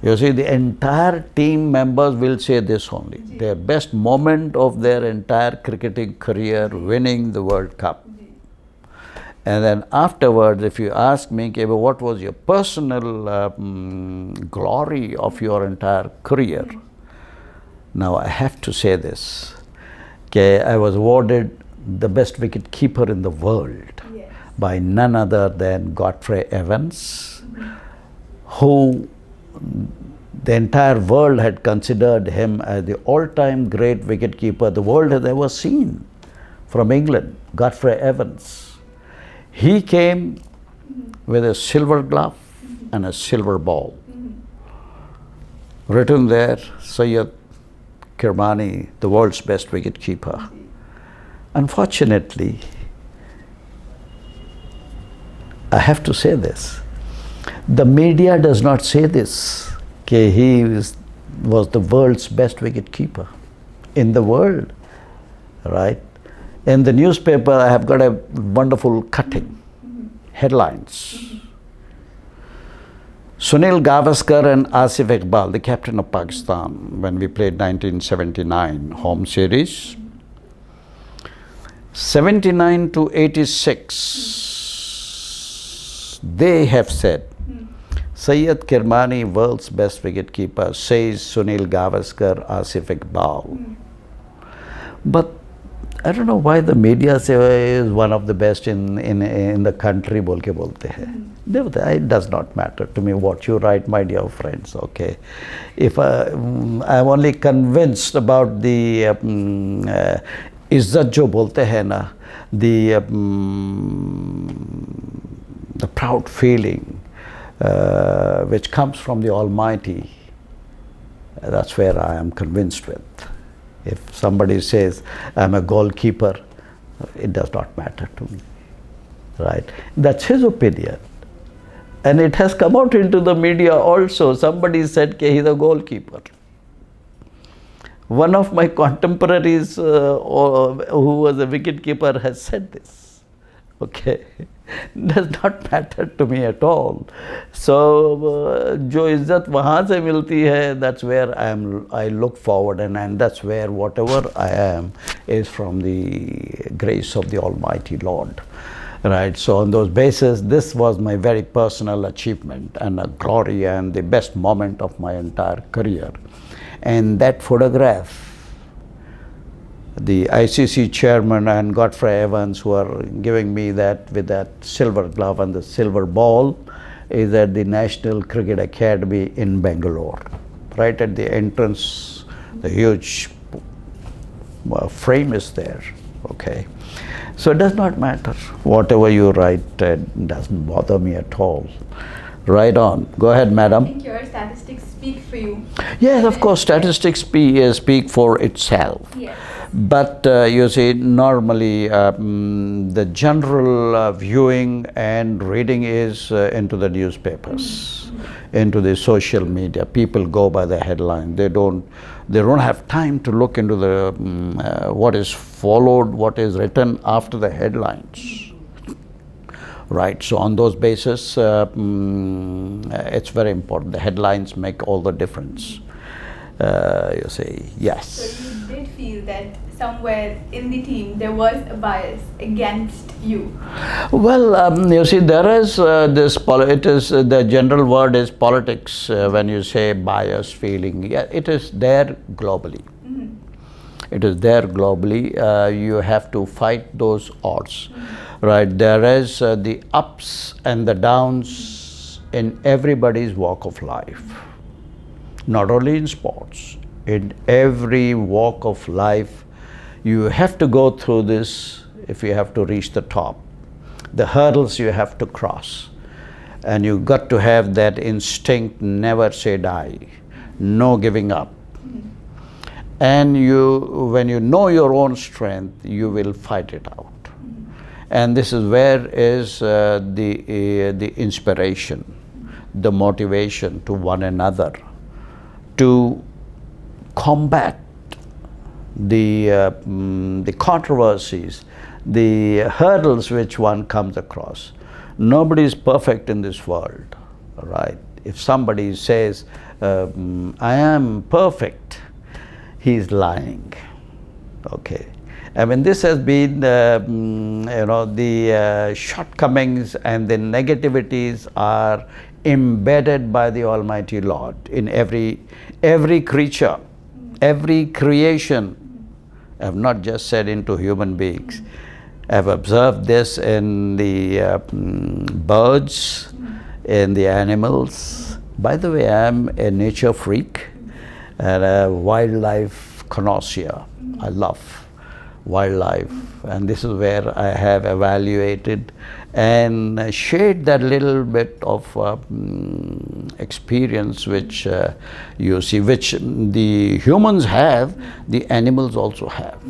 You see, the entire team members will say this only. Their best moment of their entire cricketing career, winning the World Cup. And then afterwards, if you ask me, okay, well, what was your personal glory of your entire career? Now I have to say this, okay, I was awarded the best wicket keeper in the world by none other than Godfrey Evans, who the entire world had considered him as the all-time great wicket keeper the world has ever seen, from England, Godfrey Evans. He came with a silver glove and a silver ball. Written there, Syed Kirmani, the world's best wicket keeper. Unfortunately, I have to say this, the media does not say this, that he was the world's best wicket keeper in the world, right? In the newspaper, I have got a wonderful cutting, headlines. Sunil Gavaskar and Asif Iqbal, the captain of Pakistan, when we played 1979 home series, 79 to 86, they have said, Syed Kirmani, world's best wicketkeeper, says Sunil Gavaskar, Asif Iqbal. But I don't know why the media say is one of the best in the country, बोल के बोलते हैं. It does not matter to me what you write, my dear friends, okay. If I'm only convinced about the इज्जत जो बोलते हैं ना, the proud feeling which comes from the Almighty, that's where I am convinced with. If somebody says, I'm a goalkeeper, it does not matter to me, right? That's his opinion. And it has come out into the media also. Somebody said he's a goalkeeper. One of my contemporaries who was a wicketkeeper has said this, okay? Does not matter to me at all. So, जो इज्जत वहाँ से मिलती है, that's where I look forward, and that's where whatever I am is from the grace of the Almighty Lord, right? So on those basis, this was my very personal achievement and a glory and the best moment of my entire career. And that photograph, the ICC chairman and Godfrey Evans, who are giving me that with that silver glove and the silver ball, is at the National Cricket Academy in Bangalore. Right at the entrance, the huge frame is there, okay. So it does not matter. Whatever you write, it doesn't bother me at all. Right on. Go ahead, madam. I think your statistics speak for you. Yes, of course, statistics speak for itself. Yes. But you see, normally the general viewing and reading is into the newspapers, into the social media. People go by the headline. They don't have time to look into the what is followed, what is written after the headlines. Right. So on those basis, it's very important. The headlines make all the difference. You say yes. So you did feel that somewhere in the team there was a bias against you? Well, you see, there is the general word is politics when you say bias feeling. Yeah, it is there globally. It is there globally. You have to fight those odds, right? There is the ups and the downs in everybody's walk of life. Not only in sports, in every walk of life, you have to go through this if you have to reach the top. The hurdles you have to cross. And you've got to have that instinct, never say die, no giving up. And when you know your own strength, you will fight it out. And this is where is the inspiration, the motivation to one another, to combat the controversies, the hurdles which one comes across. Nobody is perfect in this world, right? If somebody says, I am perfect, he is lying, okay? I mean, this has been, the shortcomings and the negativities are embedded by the Almighty Lord in every creature, every creation. I have not just said into human beings. I have observed this in the birds, in the animals. By the way, I am a nature freak and a wildlife connoisseur. I love wildlife, and this is where I have evaluated and shared that little bit of experience which you see, which the humans have, the animals also have.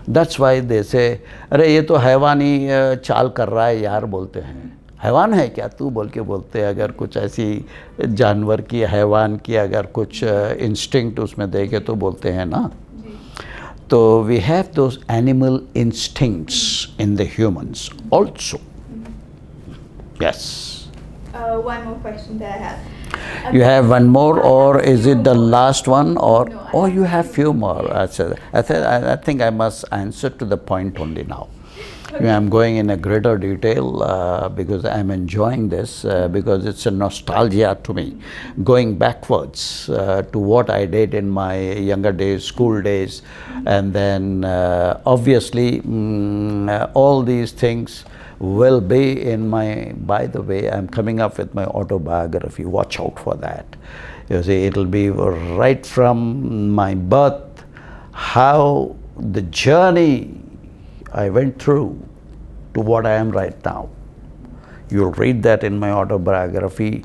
That's why they say, अरे ये तो हैवानी चाल कर रहा है यार, बोलते हैं. हैवान है क्या तू बोल के बोलते हैं. अगर कुछ ऐसी जानवर की, हैवान की अगर कुछ इंस्टिंक्ट उसमें देखे तो बोलते हैं ना. So we have those animal instincts in the humans also. Yes. One more question that I have. You have one more, or is it the last one, or no, oh, you have few more? I think I must answer to the point only now. Okay. I'm going in a greater detail because I'm enjoying this because it's a nostalgia to me, going backwards to what I did in my younger days, school days, and then obviously all these things will be in my, by the way, I'm coming up with my autobiography, watch out for that. You see, it'll be right from my birth, how the journey I went through to what I am right now. You'll read that in my autobiography,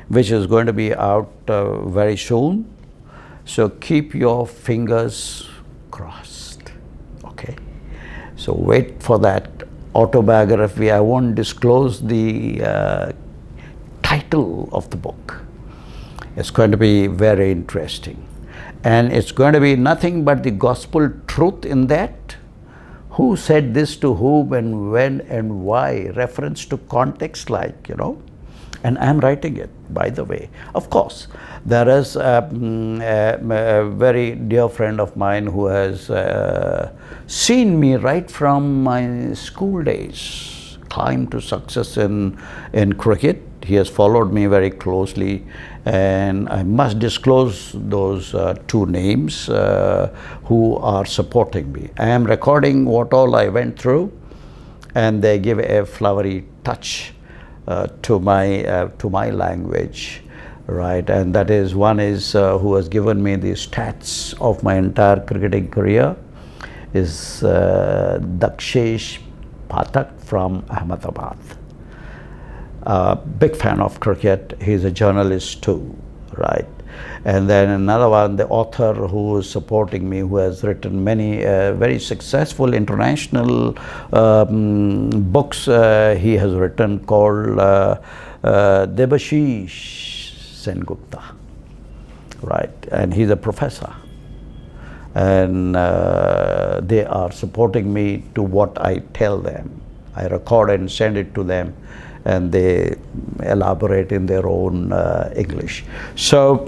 which is going to be out very soon. So keep your fingers crossed, okay? So wait for that autobiography. I won't disclose the title of the book. It's going to be very interesting. And it's going to be nothing but the gospel truth in that. Who said this to whom and when and why, reference to context, like, and I'm writing it, by the way. Of course, there is a very dear friend of mine who has seen me right from my school days, climb to success in cricket. He has followed me very closely, and I must disclose those two names who are supporting me. I am recording what all I went through, and they give a flowery touch to my language, right? And that is, one is who has given me the stats of my entire cricketing career is Dakshesh Pathak from Ahmedabad. Big fan of cricket. He's a journalist too, right? And then another one, the author who is supporting me, who has written many very successful international books. He has written called Debashish Sengupta, right? And he's a professor. And they are supporting me to what I tell them. I record and send it to them, and they elaborate in their own English. So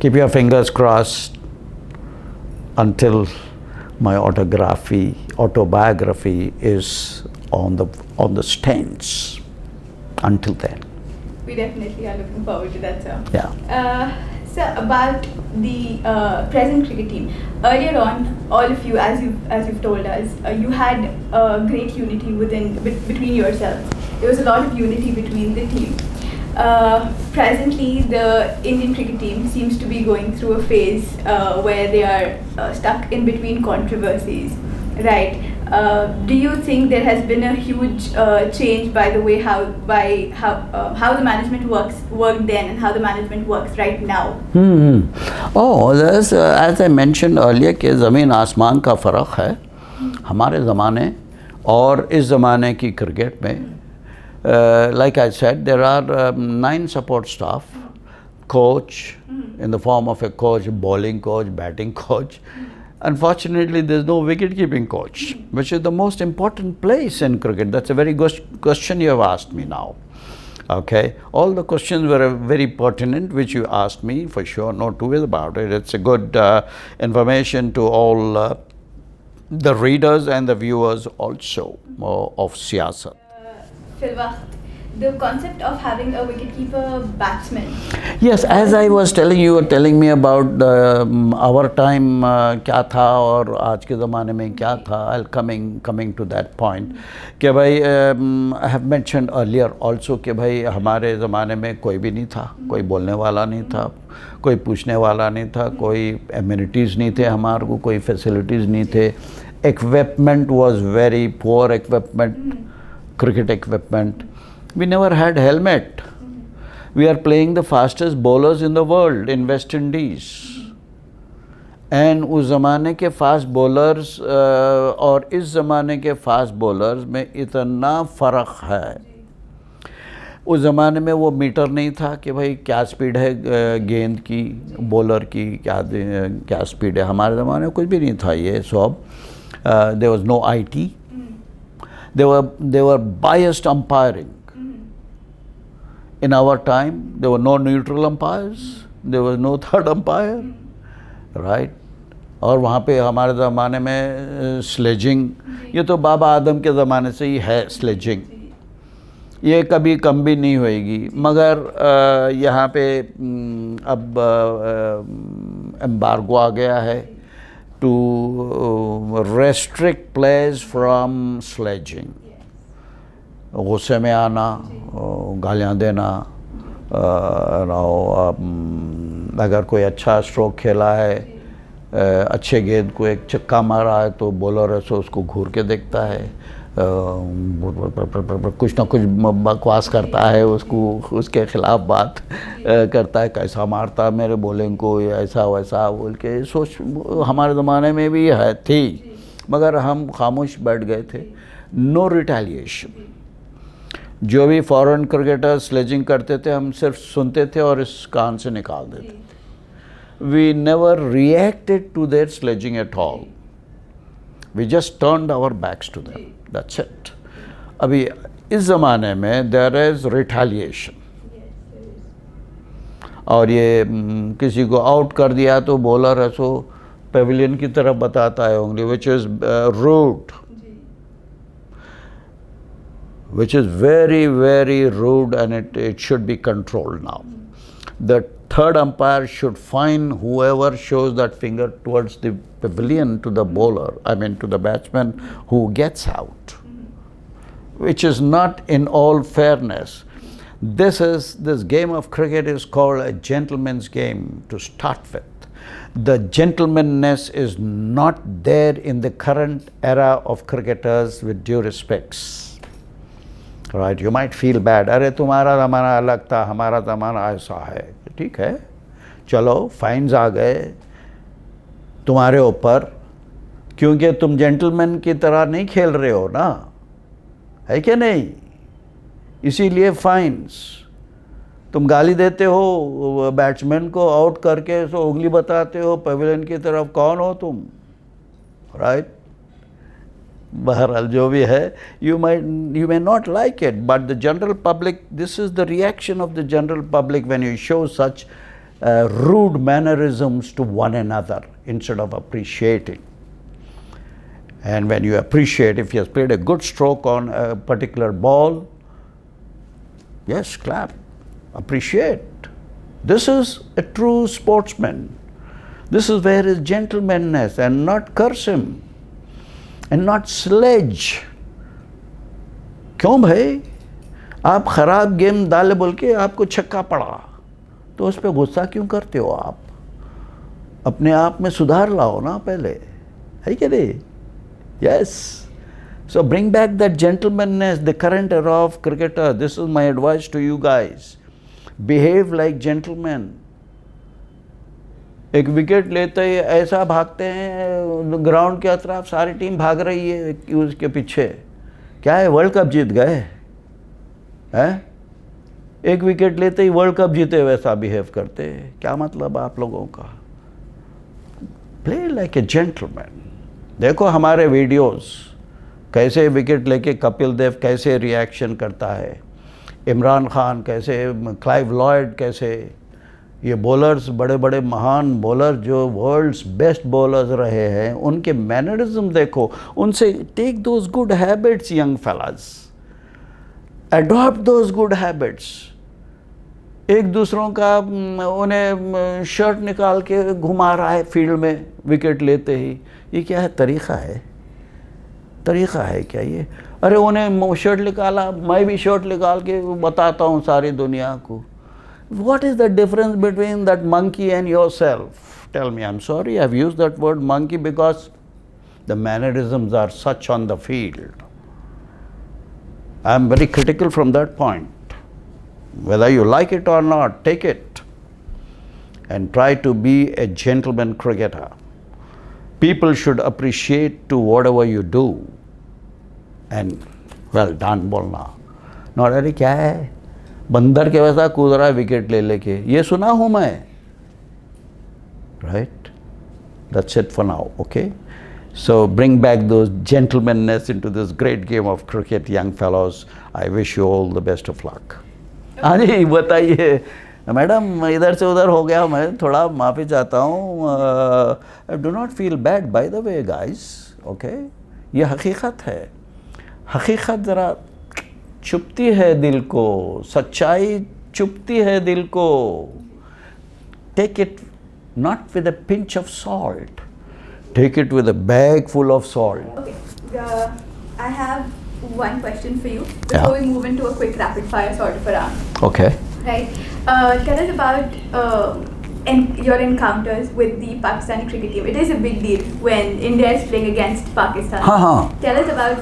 keep your fingers crossed until my autobiography is on the stands. Until then. We definitely are looking forward to that, sir. Yeah. Sir, about the present cricket team. Earlier on, all of you, as you've told us, you had great unity between yourselves. There was a lot of unity between the team. Presently, the Indian cricket team seems to be going through a phase where they are stuck in between controversies, right? Do you think there has been a huge change by the way how the management worked then and how the management works right now? Oh, there's as I mentioned earlier कि ज़मीन आसमान का फ़र्क है हमारे ज़माने और इस ज़माने की क्रिकेट में. Like I said, there are 9 support staff, coach in the form of a coach, bowling coach, batting coach. Unfortunately, there's no wicket-keeping coach, which is the most important place in cricket. That's a very good question you have asked me now. Okay, all the questions were very pertinent, which you asked me, for sure, no two ways about it. It's a good information to all the readers and the viewers also of siyasat. फिल वक्त the concept of having a wicketkeeper batsman. Yes, as I was telling you, were telling me about our time क्या था और आज के ज़माने में क्या था. I'll coming to that point कि भाई I have mentioned earlier also कि भाई हमारे ज़माने में कोई भी नहीं था, कोई बोलने वाला नहीं था, कोई पूछने वाला नहीं था, कोई amenities नहीं थे हमारे को, कोई facilities नहीं थे. Equipment was very poor equipment, cricket equipment. We never had helmet. We are playing the fastest bowlers in the world in West Indies. And उस ज़माने के फास्ट बॉलर्स और इस ज़माने के फास्ट बॉलर्स में इतना फ़र्क है. उस ज़माने में वो मीटर नहीं था कि भाई क्या स्पीड है गेंद की, बॉलर की क्या स्पीड है. हमारे ज़माने में कुछ भी नहीं था ये सब. There was no IT. They were biased umpiring. In our time, there were no neutral umpires, there was no third umpire, right? और वहाँ पे हमारे ज़माने में स्लेजिंग, ये तो बाबा आदम के ज़माने से ही है स्लेजिंग, ये कभी कम भी नहीं होएगी. मगर यहाँ पे अब एम्बार्गो आ गया है to restrict players from sledging. गुस्से में आना, गालियाँ देना, अगर कोई अच्छा स्ट्रोक खेला है, अच्छे गेंद को एक चक्का मारा है तो बॉलर ऐसे उसको घूर के देखता है, कुछ ना कुछ बकवास करता है, उसको उसके ख़िलाफ़ बात करता है, कैसा मारता मेरे बॉलिंग को, ऐसा वैसा बोल के सोच. हमारे ज़माने में भी है थी, मगर हम खामोश बैठ गए थे. No retaliation. जो भी फॉरेन क्रिकेटर स्लेजिंग करते थे हम सिर्फ सुनते थे और इस कान से निकाल देते थे. We never reacted to their sledging at all. We just turned our backs to them, that's it. अभी इस ज़माने में देयर इज़ रिटेलिएशन. और ये किसी को आउट कर दिया तो बॉलर ऐसो पेविलियन की तरफ बताता है उंगली, which is rude, which is very, very rude, and it should be controlled now. The third umpire should fine whoever shows that finger towards the pavilion to the bowler, I mean to the batsman who gets out, which is not in all fairness. This game of cricket is called a gentleman's game to start with. The gentlemanness is not there in the current era of cricketers, with due respects. Right, you might feel bad. अरे तुम्हारा ज़माना अलग था, हमारा ज़माना ऐसा है. ठीक है, चलो फाइन्स आ गए तुम्हारे ऊपर, क्योंकि तुम जेंटलमैन की तरह नहीं खेल रहे हो ना, है कि नहीं? इसीलिए फाइन्स. तुम गाली देते हो बैट्समैन को आउट करके, सो उंगली बताते हो पवेलियन की तरफ, कौन हो तुम? राइट. बहरहाल जो भी है, you may not like it, but the general public, this is the reaction of the general public when you show such rude mannerisms to one another instead of appreciating. And when you appreciate, if he has played a good stroke on a particular ball, yes, clap, appreciate. This is a true sportsman. This is where his gentlemanness, and not curse him. And not sledge. क्यों भाई? आप ख़राब game डाले बोल के आपको छक्का पड़ा तो उस पर गुस्सा क्यों करते हो? आप अपने आप में सुधार लाओ ना पहले, है कि नहीं? Yes. So bring back that gentlemanness, the current era of cricketer. This is my advice to you guys. Behave like gentlemen. एक विकेट लेते ही ऐसा भागते हैं ग्राउंड के अतराफ, सारी टीम भाग रही है उसके पीछे. क्या है, वर्ल्ड कप जीत गए हैं? एक विकेट लेते ही वर्ल्ड कप जीते वैसा बिहेव करते हैं. क्या मतलब आप लोगों का? Play like a gentleman. देखो हमारे वीडियोस, कैसे विकेट लेके कपिल देव कैसे रिएक्शन करता है, इमरान खान कैसे, क्लाइव लॉयड कैसे, ये बॉलर्स, बड़े बड़े महान बॉलर जो वर्ल्ड्स बेस्ट बॉलर्स रहे हैं, उनके मैनरिज्म देखो, उनसे take those good habits young fellas, adopt those good habits. एक दूसरों का उन्हें शर्ट निकाल के घुमा रहा है फील्ड में विकेट लेते ही, ये क्या है? तरीक़ा है? तरीक़ा है क्या ये? अरे उन्हें शर्ट निकाला, मैं भी शर्ट निकाल के बताता हूँ सारी दुनिया को। What is the difference between that monkey and yourself? Tell me. I'm sorry I've used that word monkey because the mannerisms are such on the field. I'm very critical from that point. Whether you like it or not, take it and try to be a gentleman cricketer. People should appreciate to whatever you do and well done बोलना। Not अरे क्या है, बंदर के वैसा कूद रहा है विकेट ले लेके, ये सुना हूँ मैं। Right? That's it for now, okay? So bring back those gentlemanness into this great game of cricket, young fellows. I wish you all the best of luck. हाँ जी बताइए मैडम, इधर से उधर हो गया, मैं थोड़ा माफ़ी चाहता हूँ। Do not feel bad by the way guys, okay? ये हकीकत है, हकीकत ज़रा चुभती है दिल को, सच्चाई चुभती है दिल को। Take it not with a pinch of salt, take it with a bag full of salt. Okay, I have one question for you before we move into a quick rapid fire sort of a round. Okay. Right. Tell us about your encounters with the Pakistani cricket team. It is a big deal when India is playing against Pakistan. Tell us about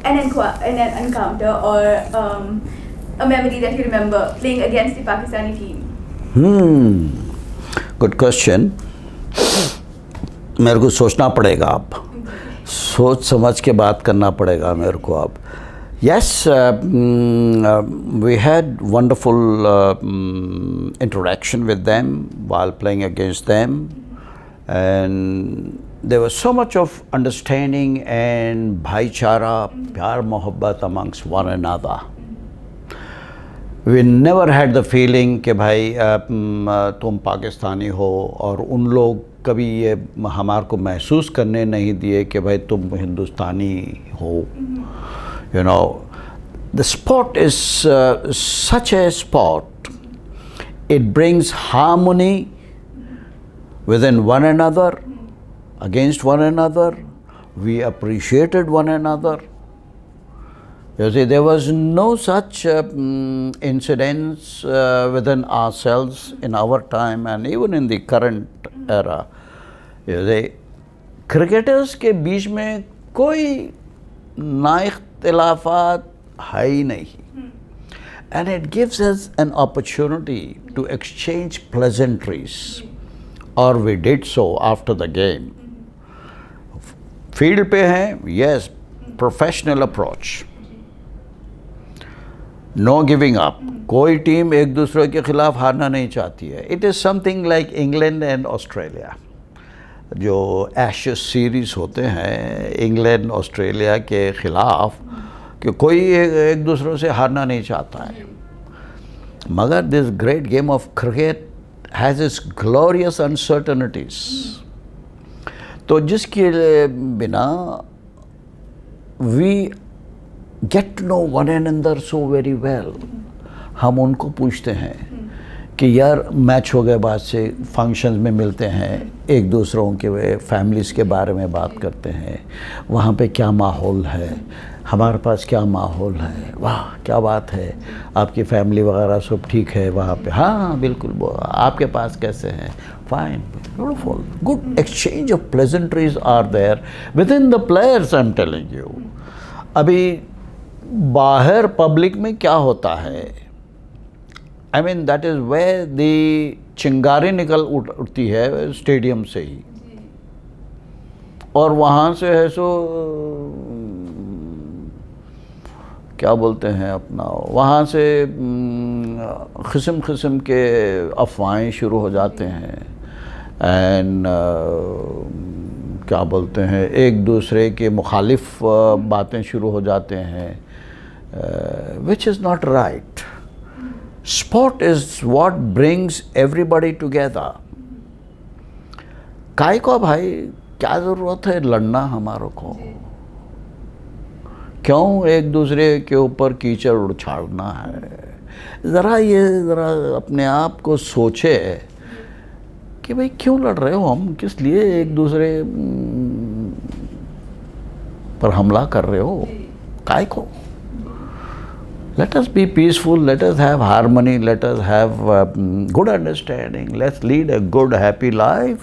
an encounter or a memory that you remember playing against the Pakistani team. Good question. मेरे को सोचना पड़ेगा, अब सोच समझ के बात करना पड़ेगा मेरे को अब। Yes, we had wonderful interaction with them while playing against them, and there was so much of understanding and bhaichara, pyar mohabbat amongst one another. We never had the feeling कि भाई तुम पाकिस्तानी हो, और उन लोग कभी ये हमारे को महसूस करने नहीं दिए कि भाई तुम हिंदुस्तानी हो। You know, the sport is such a sport. It brings harmony within one another, against one another. We appreciated one another. You see, there was no such incidents within ourselves in our time and even in the current era. You see, cricketers के बीच में कोई नाइख्तिलाफात है ही नहीं, and it gives us an opportunity to exchange pleasantries, or we did so after the game. Field पे हैं, yes, professional approach, no giving up. कोई team एक दूसरे के खिलाफ हारना नहीं चाहती है. It is something like England and Australia. जो एशेज सीरीज़ होते हैं इंग्लैंड ऑस्ट्रेलिया के ख़िलाफ़, कि कोई एक दूसरों से हारना नहीं चाहता है, मगर this great game of cricket has its glorious uncertainties. तो जिसके बिना we get to know one and another so very well. हम उनको पूछते हैं कि यार मैच हो गए बाद से फंक्शंस में मिलते हैं, एक दूसरों के फैमिलीज़ के बारे में बात करते हैं, वहाँ पे क्या माहौल है, हमारे पास क्या माहौल है, वाह क्या बात है, आपकी फैमिली वगैरह सब ठीक है वहाँ पे, हाँ बिल्कुल, आपके पास कैसे हैं, fine, beautiful, good exchange of pleasantries are there within the players. I am telling you, अभी बाहर पब्लिक में क्या होता है, I mean that is where the चिंगारी निकल उठती है स्टेडियम से ही, और वहाँ से है सो क्या बोलते हैं अपना, वहाँ से किस्म किस्म के अफवाहें शुरू हो जाते हैं, एंड क्या बोलते हैं एक दूसरे के मुखालिफ बातें शुरू हो जाते हैं, which is not right. Sport is what brings everybody together. काय को भाई क्या ज़रूरत है लड़ना हमारों को? क्यों एक दूसरे के ऊपर कीचड़ उछालना है? ज़रा अपने आप को सोचे कि भाई क्यों लड़ रहे हो हम, किस लिए एक दूसरे पर हमला कर रहे हो, काय को? Let us be peaceful, let us have harmony, let us have good understanding, let's lead a good happy life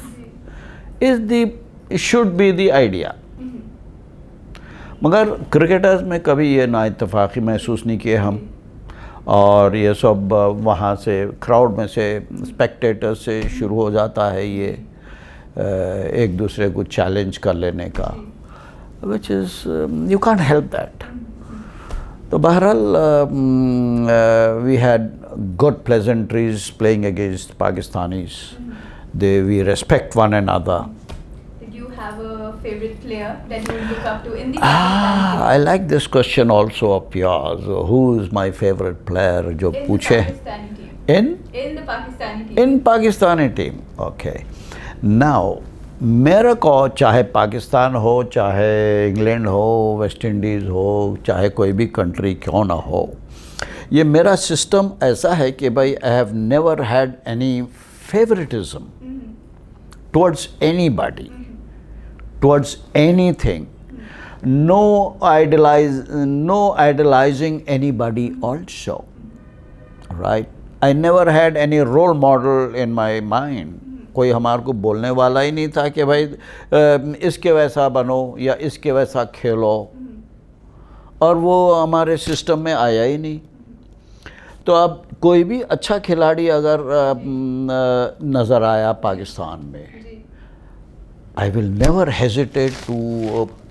should be the idea. मगर क्रिकेटर्स में कभी ये नाइत्तेफाकी महसूस नहीं किए हम, और ये सब वहाँ से क्राउड में से स्पेक्टेटर्स से शुरू हो जाता है ये एक दूसरे को चैलेंज कर लेने का, which is you can't help that. तो बहरहाल we had good pleasantries playing against Pakistanis. We respect one another. Did you have a favorite player that you look up to in the Pakistani team? I like this question also of yours. Who is my favorite player? जो पूछे in the Pakistani team. In Pakistani team. Okay. Now मेरे को चाहे पाकिस्तान हो, चाहे England हो, West Indies हो, चाहे कोई भी कंट्री क्यों ना हो, ये मेरा सिस्टम ऐसा है कि भाई I have never had any favouritism towards anybody, towards anything, no idolizing anybody also, right? I never had any role model in my mind. कोई हमारे को बोलने वाला ही नहीं था कि भाई इसके वैसा बनो या इसके वैसा खेलो, और वो हमारे सिस्टम में आया ही नहीं. तो अब कोई भी अच्छा खिलाड़ी अगर नज़र आया पाकिस्तान में, I will never hesitate to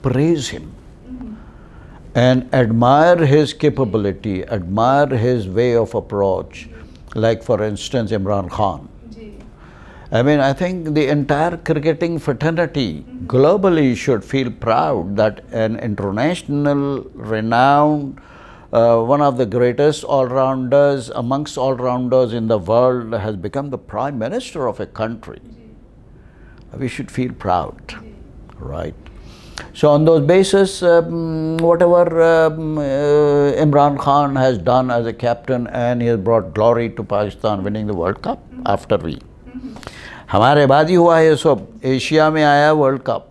praise him and admire his capability, admire his way of approach, like for instance Imran Khan. I mean, I think the entire cricketing fraternity globally should feel proud that an international renowned, one of the greatest all-rounders amongst all-rounders in the world has become the Prime Minister of a country. We should feel proud, right? So on those basis, whatever Imran Khan has done as a captain, and he has brought glory to Pakistan winning the World Cup after we. हमारे बाद ही हुआ ये सब, Asia में आया world Cup,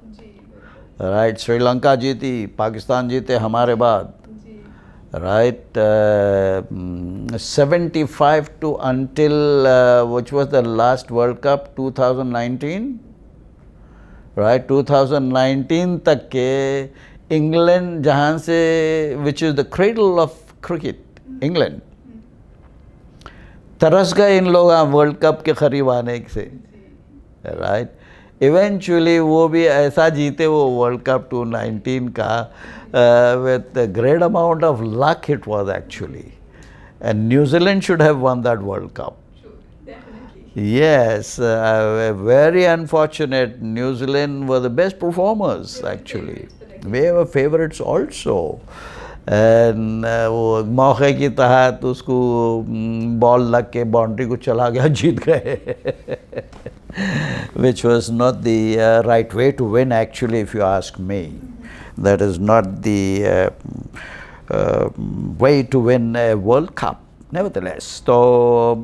right? Sri Lanka जीती, पाकिस्तान जीते हमारे बाद, right? 75 to until which was the last World Cup, 2019, right? 2019 तक के इंग्लैंड जहाँ से, which is the cradle of cricket, England, तरस गए इन लोग वर्ल्ड कप के करीब आने से, राइट? इवेंचुअली वो भी ऐसा जीते वो वर्ल्ड कप 2019 का, with a great amount of luck it was actually, and New Zealand should have won that World Cup. Sure, definitely. Yes, very unfortunate. New Zealand were the best performers actually. We were favorites also. And वो मौके की तहत उसको ball लग के boundary को चला गया, जीत गए, which was not the right way to win actually, if you ask me. That is not the way to win a World Cup. Nevertheless, तो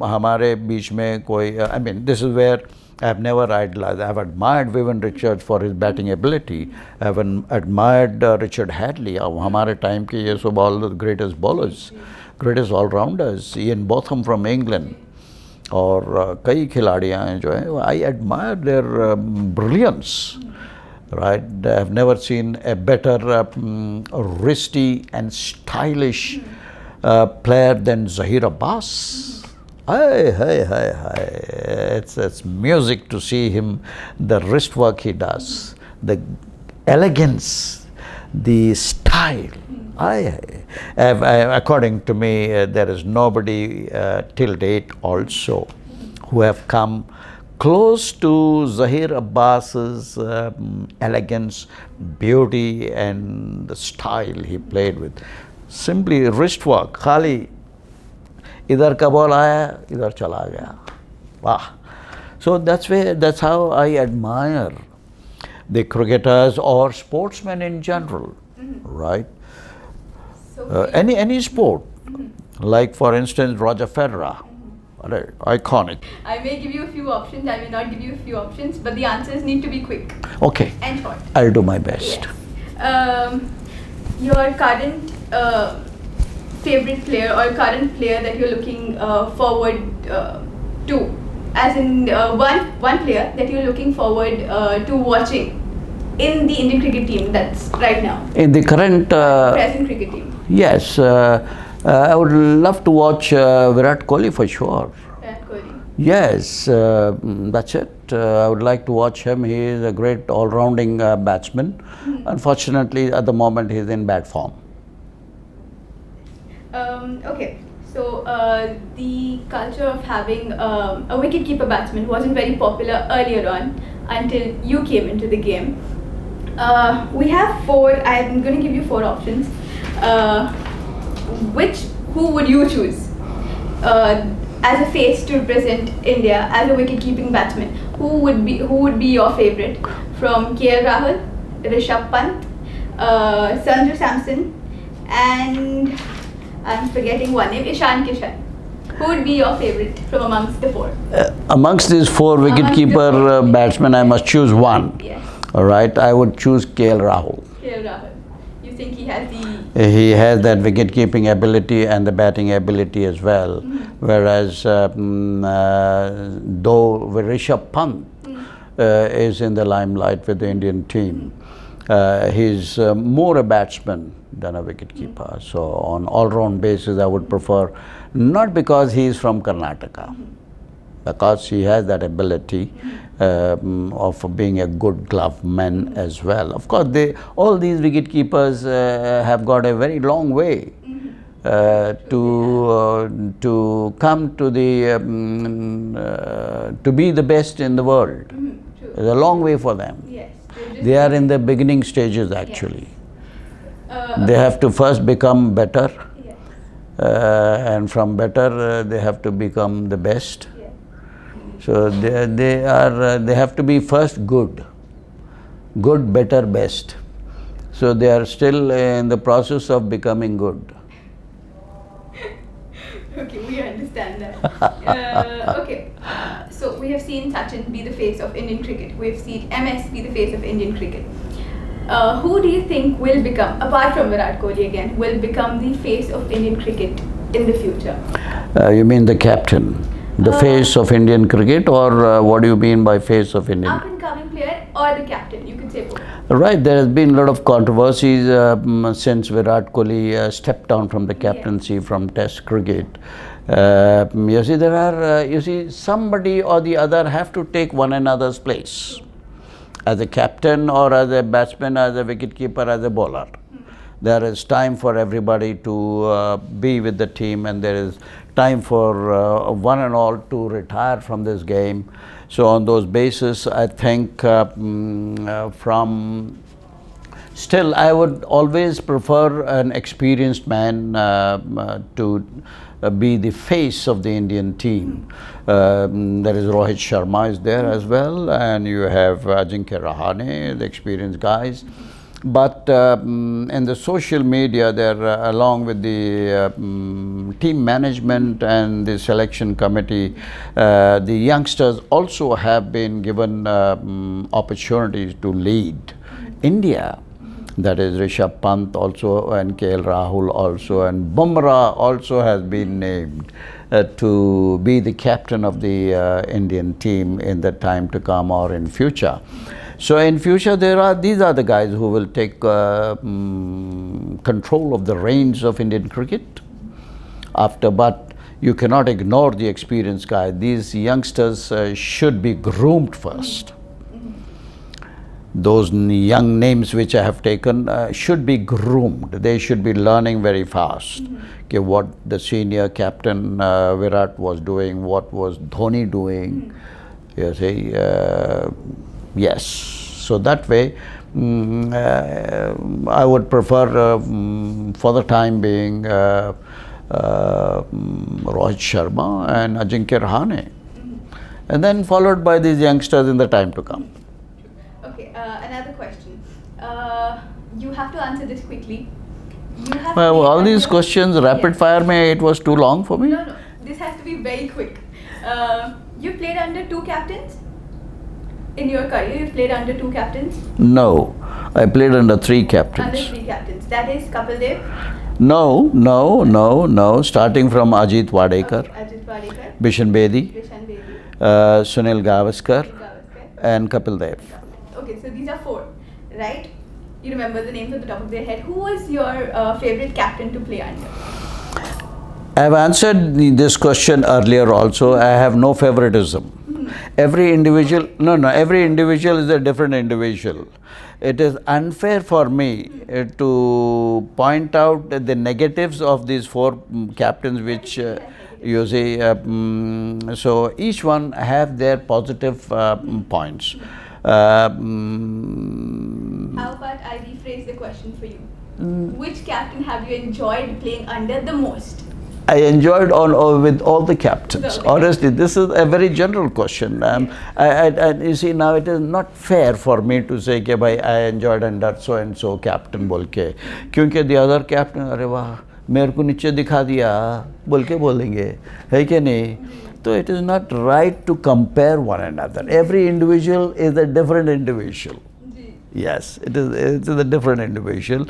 हमारे बीच में कोई, I mean, this is where I have never idolized. I have admired Vivian Richards for his batting ability. I have admired Richard Hadley. हमारे time के ये सब all the greatest bowlers, greatest all-rounders. Ian Botham from England. और कई खिलाड़ियाँ हैं जो हैं, I admire their brilliance. Right? I have never seen a better wristy and stylish player than Zaheer Abbas. It's music to see him, the wrist work he does, the elegance, the style. According to me, there is nobody till date also who have come close to Zaheer Abbas's elegance, beauty and the style he played with. Simply wrist work, खाली इधर का ball आया, इधर चला गया, वाह. So that's how I admire the cricketers or sportsmen in general, right? So Any sport, like for instance Roger Federer, right, iconic. I may give you a few options, I may not give you a few options, but the answers need to be quick Okay, and short. I'll do my best. Yes. Your current favorite player or current player that you're looking forward to, as in one player that you're looking forward to watching in the Indian cricket team that's right now, In the current, present cricket team. yes, I would love to watch Virat Kohli for sure. Virat Kohli. Yes, that's it. I would like to watch him. He is a great all-rounding batsman. Unfortunately, at the moment, he is in bad form. Okay, so the culture of having a wicket-keeper batsman wasn't very popular earlier on until you came into the game. We have four. I'm going to give you four options. Who would you choose as a face to represent India as a wicket-keeping batsman? Who would be your favorite? From KL Rahul, Rishabh Pant, Sanju Samson, and I'm forgetting one name, Ishan Kishan. Who would be your favorite from amongst the four? Amongst these four wicketkeeper batsmen, I must choose one. Yes, All right, I would choose KL Rahul. KL Rahul. You think he has the... He has that wicket-keeping ability and the batting ability as well. Whereas, though Rishabh Pant is in the limelight with the Indian team, he's more a batsman than a wicketkeeper. So, on all-round basis, I would prefer, not because he is from Karnataka, because he has that ability of being a good glove man as well. Of course, all these wicket keepers have got a very long way to come to the to be the best in the world. It's a long way for them. Yes. They are in the beginning stages actually. They have to first become better, Yes. and from better they have to become the best. Yes. So they have to be first good, better, best. So they are still in the process of becoming good. Okay, we understand that. Okay, so we have seen Sachin be the face of Indian cricket. We have seen MS be the face of Indian cricket. Who do you think will become, apart from Virat Kohli again, will become the face of Indian cricket in the future? You mean the captain? The face of Indian cricket, or what do you mean by face of Indian? Up and coming player or the captain, you could say both. Right, there has been a lot of controversies since Virat Kohli stepped down from the captaincy from Test cricket. You see, somebody or the other have to take one another's place, as a captain or as a batsman, as a wicketkeeper, as a bowler. There is time for everybody to be with the team, and there is time for one and all to retire from this game. So on those basis, I think still I would always prefer an experienced man to be the face of the Indian team. There is Rohit Sharma is there as well, and you have Ajinkya Rahane, the experienced guys. But in the social media, there, along with the team management and the selection committee, the youngsters also have been given opportunities to lead India. That is Rishabh Pant also, and KL Rahul also, and Bumrah also has been named to be the captain of the Indian team in the time to come or in future. So in future, these are the guys who will take control of the reins of Indian cricket. But you cannot ignore the experienced guys. These youngsters should be groomed first. Those young names which I have taken should be groomed. They should be learning very fast. Okay, what the senior captain Virat was doing, what was Dhoni doing. You see, yes. So that way, I would prefer, for the time being, Rohit Sharma and Ajinkya Rahane. And then followed by these youngsters in the time to come. Okay, another question. You have to answer this quickly. All these questions, rapid fire, it was too long for me? No. This has to be very quick. You played under 2 captains? In your career, you played under 2 captains? No, I played under 3 captains. Under 3 captains. That is Kapil Dev? No. Starting from Ajit Wadekar, Bishan Bedi, Sunil Gavaskar, and Kapil Dev. Okay, so these are 4, right? You remember the names at the top of their head. Who was your favorite captain to play under? I have answered this question earlier also. I have no favoritism. Every individual is a different individual. It is unfair for me to point out the negatives of these 4 captains which you see. So each one have their positive points. How about I rephrase the question for you? Which captain have you enjoyed playing under the most? I enjoyed with all the captains. Honestly, this is a very general question. You see, now it is not fair for me to say कि भाई I enjoyed under so and so captain बोल के, क्योंकि the other captain अरे वाह मेरे को नीचे दिखा दिया बोल के बोलेंगे, है क्या नहीं? So it is not right to compare one another. Every individual is a different individual. Yes, it is a different individual.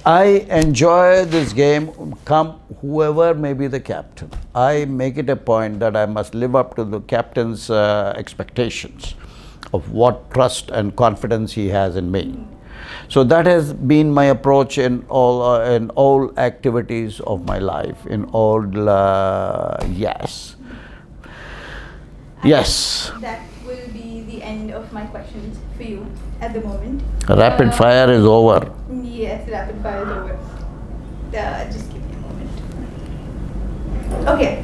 I enjoy this game, come whoever may be the captain. I make it a point that I must live up to the captain's expectations of what trust and confidence he has in me. So that has been my approach in all activities of my life, in all, yes. Yes. That will be the end of my questions for you at the moment. Rapid fire is over. Yes, rapid fire is over. Just give me a moment. Okay.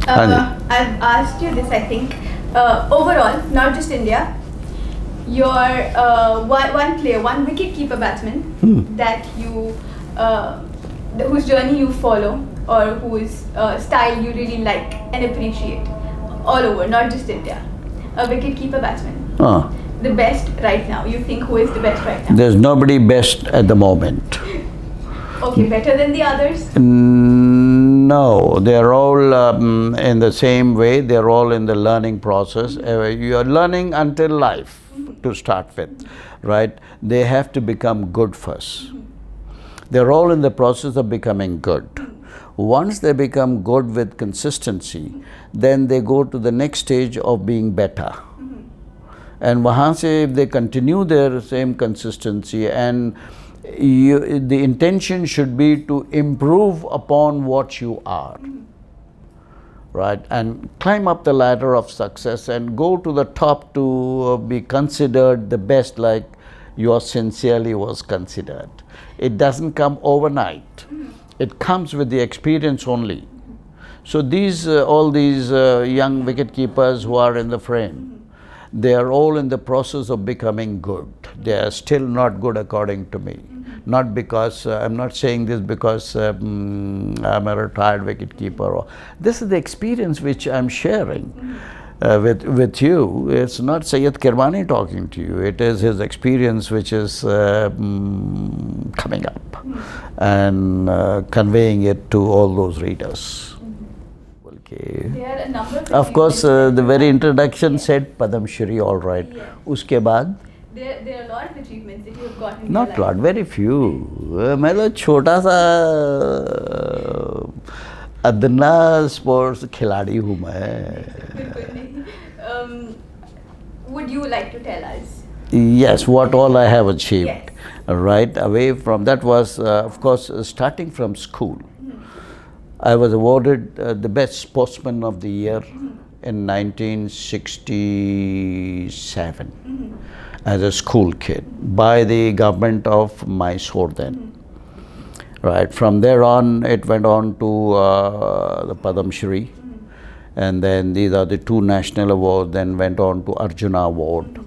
I've asked you this, I think. Overall, not just India, your one player, one wicket-keeper batsman that you, whose journey you follow or whose style you really like and appreciate. All over, not just India. A wicket-keeper batsman. The best right now. You think who is the best right now? There's nobody best at the moment. Okay, better than the others? No, they're all in the same way. They're all in the learning process. You are learning until life to start with, right? They have to become good first. They're all in the process of becoming good. Once they become good with consistency, then they go to the next stage of being better. And वहाँ से if they continue their same consistency, and the intention should be to improve upon what you are, right? And climb up the ladder of success and go to the top to be considered the best like yours sincerely was considered. It doesn't come overnight. It comes with the experience only. So all these young wicket keepers who are in the frame, they are all in the process of becoming good. They are still not good according to me. Not because, I'm not saying this because I'm a retired wicket keeper. This is the experience which I'm sharing with you. It's not Syed Kirmani talking to you. It is his experience which is coming up and conveying it to all those readers. Okay. There are a number of course, the very introduction said Padam Shri, all right. Uske baad? There are a lot of achievements that you have gotten in Not your life. lot, very few. मैं तो छोटा सा अदना sports खिलाड़ी हूँ मैं. Would you like to tell us? Yes, what all I have achieved. Yes. Right away from that was, of course, starting from school. I was awarded the best sportsman of the year in 1967 as a school kid by the government of Mysore then. Right, from there on it went on to the Padam Shri, and then these are the 2 national awards, then went on to Arjuna Award,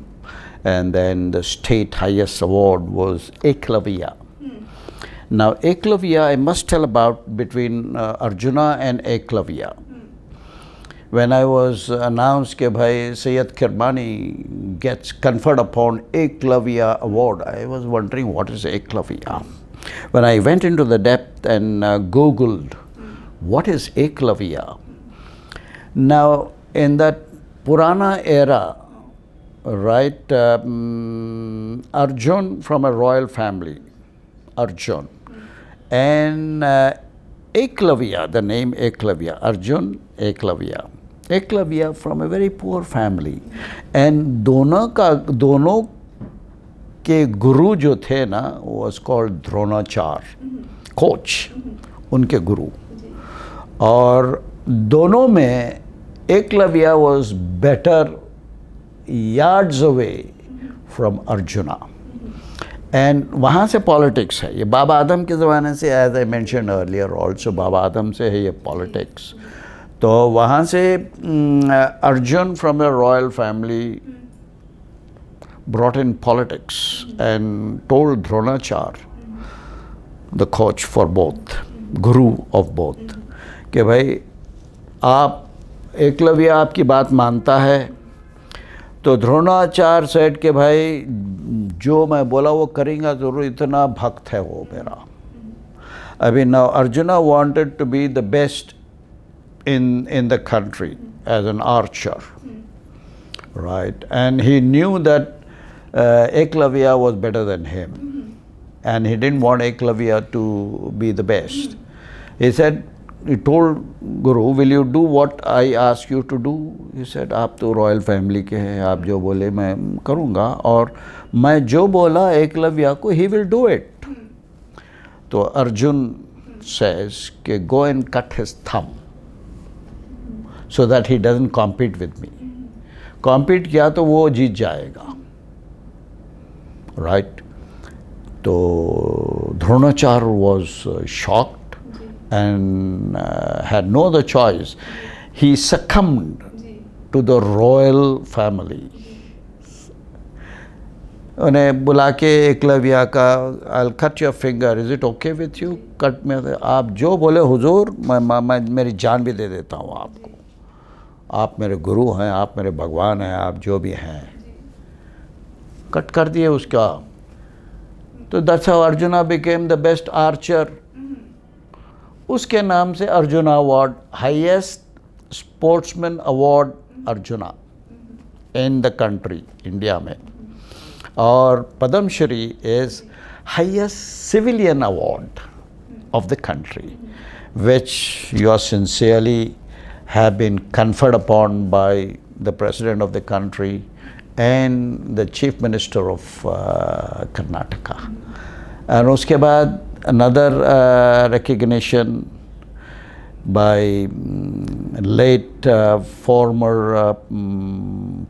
and then the state highest award was Eklavya. Now, Eklavya, I must tell about between Arjuna and Eklavya. When I was announced that bhai Syed Kirmani gets conferred upon Eklavya award, I was wondering what is Eklavya. When I went into the depth and Googled what is Eklavya. Now, in that Purana era, right, Arjun from a royal family, Arjun, and Eklavya, the name Eklavya, Arjun Eklavya. Eklavya from a very poor family. And दोनों के गुरु जो थे ना, was called Dronacharya, coach, उनके गुरु. और दोनों में Eklavya was better yards away from Arjuna. And वहाँ से politics है. ये बाबा आदम के ज़माने से, as I mentioned earlier also, बाबा आदम से है ये politics. तो वहाँ से Arjun from a royal family brought in politics and told Dronachar, the coach for both, guru of both, कि भाई आप एकलव्य आपकी बात मानता है. तो द्रोणाचार्य सेठ के भाई जो मैं बोला वो करेंगे ज़रूर, इतना भक्त है वो मेरा. I mean, now Arjuna wanted to be the best in the country as an archer, right? And he knew that Eklavya was better than him, and he didn't want Eklavya to be the best. He said, he told Guru, will you do what I ask you to do? He said, आप तो royal family के हैं, आप जो बोले मैं करूँगा, और मैं जो बोला एकलव्य को, he will do it. तो अर्जुन says कि go and cut his thumb so that he doesn't compete with me. Compete किया तो वो जीत जाएगा, right? तो Dronacharya was shocked and had no other choice. He succumbed to the royal family. उन्हें बुला के एकलव्य का, I'll cut your finger, is it okay with you? Cut में आप जो बोले हुजूर, मैं मेरी जान भी दे देता हूँ आपको. आप मेरे गुरु हैं, आप मेरे भगवान हैं, आप जो भी हैं. कट कर दिए उसका. तो that's how Arjuna became the best archer. उसके नाम से Arjuna award, highest sportsman award Arjuna in the country, India में. और Padmashri is highest civilian award of the country, which you are sincerely have been conferred upon by the President of the country and the Chief Minister of Karnataka. And uske baad another recognition by late former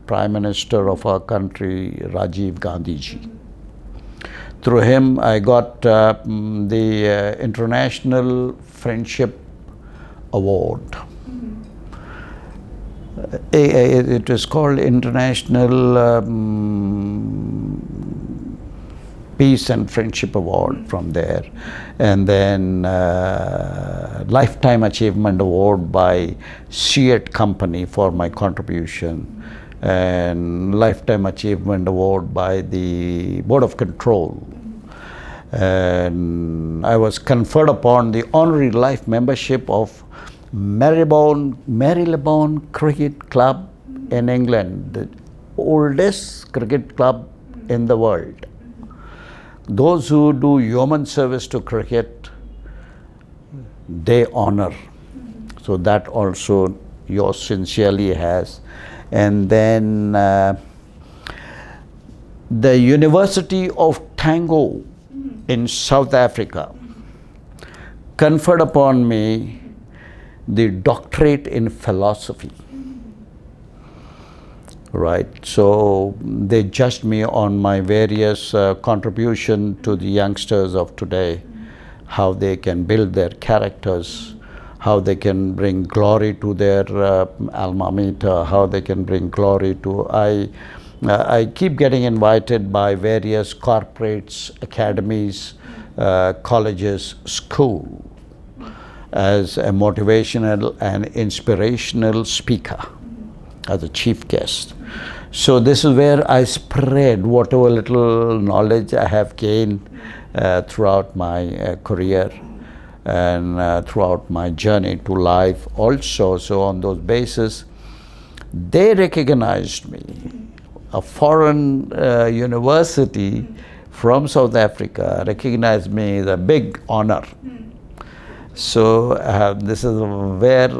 Prime Minister of our country, Rajiv Gandhi ji. Through him, I got the International Friendship Award. It was called International Peace and Friendship Award from there. And then Lifetime Achievement Award by Syed Company for my contribution. And Lifetime Achievement Award by the Board of Control. And I was conferred upon the honorary life membership of Marylebone Cricket Club in England, the oldest cricket club in the world. Those who do yeoman service to cricket, they honor. So that also yours sincerely has. And then the University of Tango in South Africa conferred upon me the doctorate in philosophy. Right, so they judged me on my various contribution to the youngsters of today, how they can build their characters, how they can bring glory to their alma mater, how they can bring glory to... I keep getting invited by various corporates, academies, college's school as a motivational and inspirational speaker, as a chief guest. So this is where I spread whatever little knowledge I have gained throughout my career and throughout my journey to life also. So on those basis, they recognized me. A foreign university from South Africa recognized me as a big honor. So this is where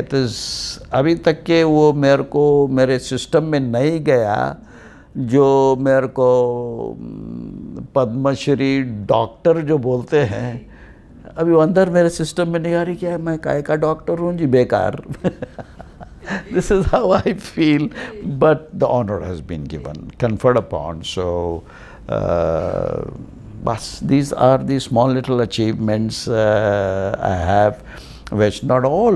it is. अभी तक के वो मेरे system में नहीं गया जो मेरे को पद्मश्री डॉक्टर जो बोलते हैं, अभी अंदर मेरे सिस्टम में नहीं आ रही क्या मैं काय का डॉक्टर हूँ जी, बेकार. This is how I feel, but the honor has been given, conferred upon. So these are the small little achievements I have, which not all.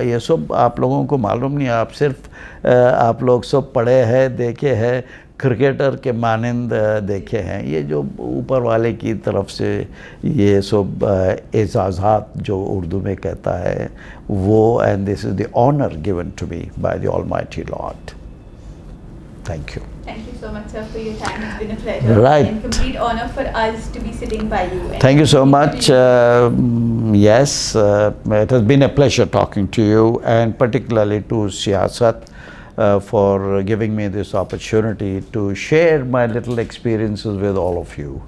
ये सब आप लोगों को मालूम नहीं, आप सिर्फ आप लोग सब पढ़े हैं, देखे हैं, क्रिकेटर के मानंद देखे हैं. ये जो ऊपर वाले की तरफ से ये सब एजाज़ात जो उर्दू में कहता है वो, and this is the honor given to me by the Almighty Lord. Thank you. Thank you so much, sir, for your time. It's been a pleasure. Right. And complete honor for us to be sitting by you. Thank you so much. Yes, it has been a pleasure talking to you, and particularly to Siyasat for giving me this opportunity to share my little experiences with all of you.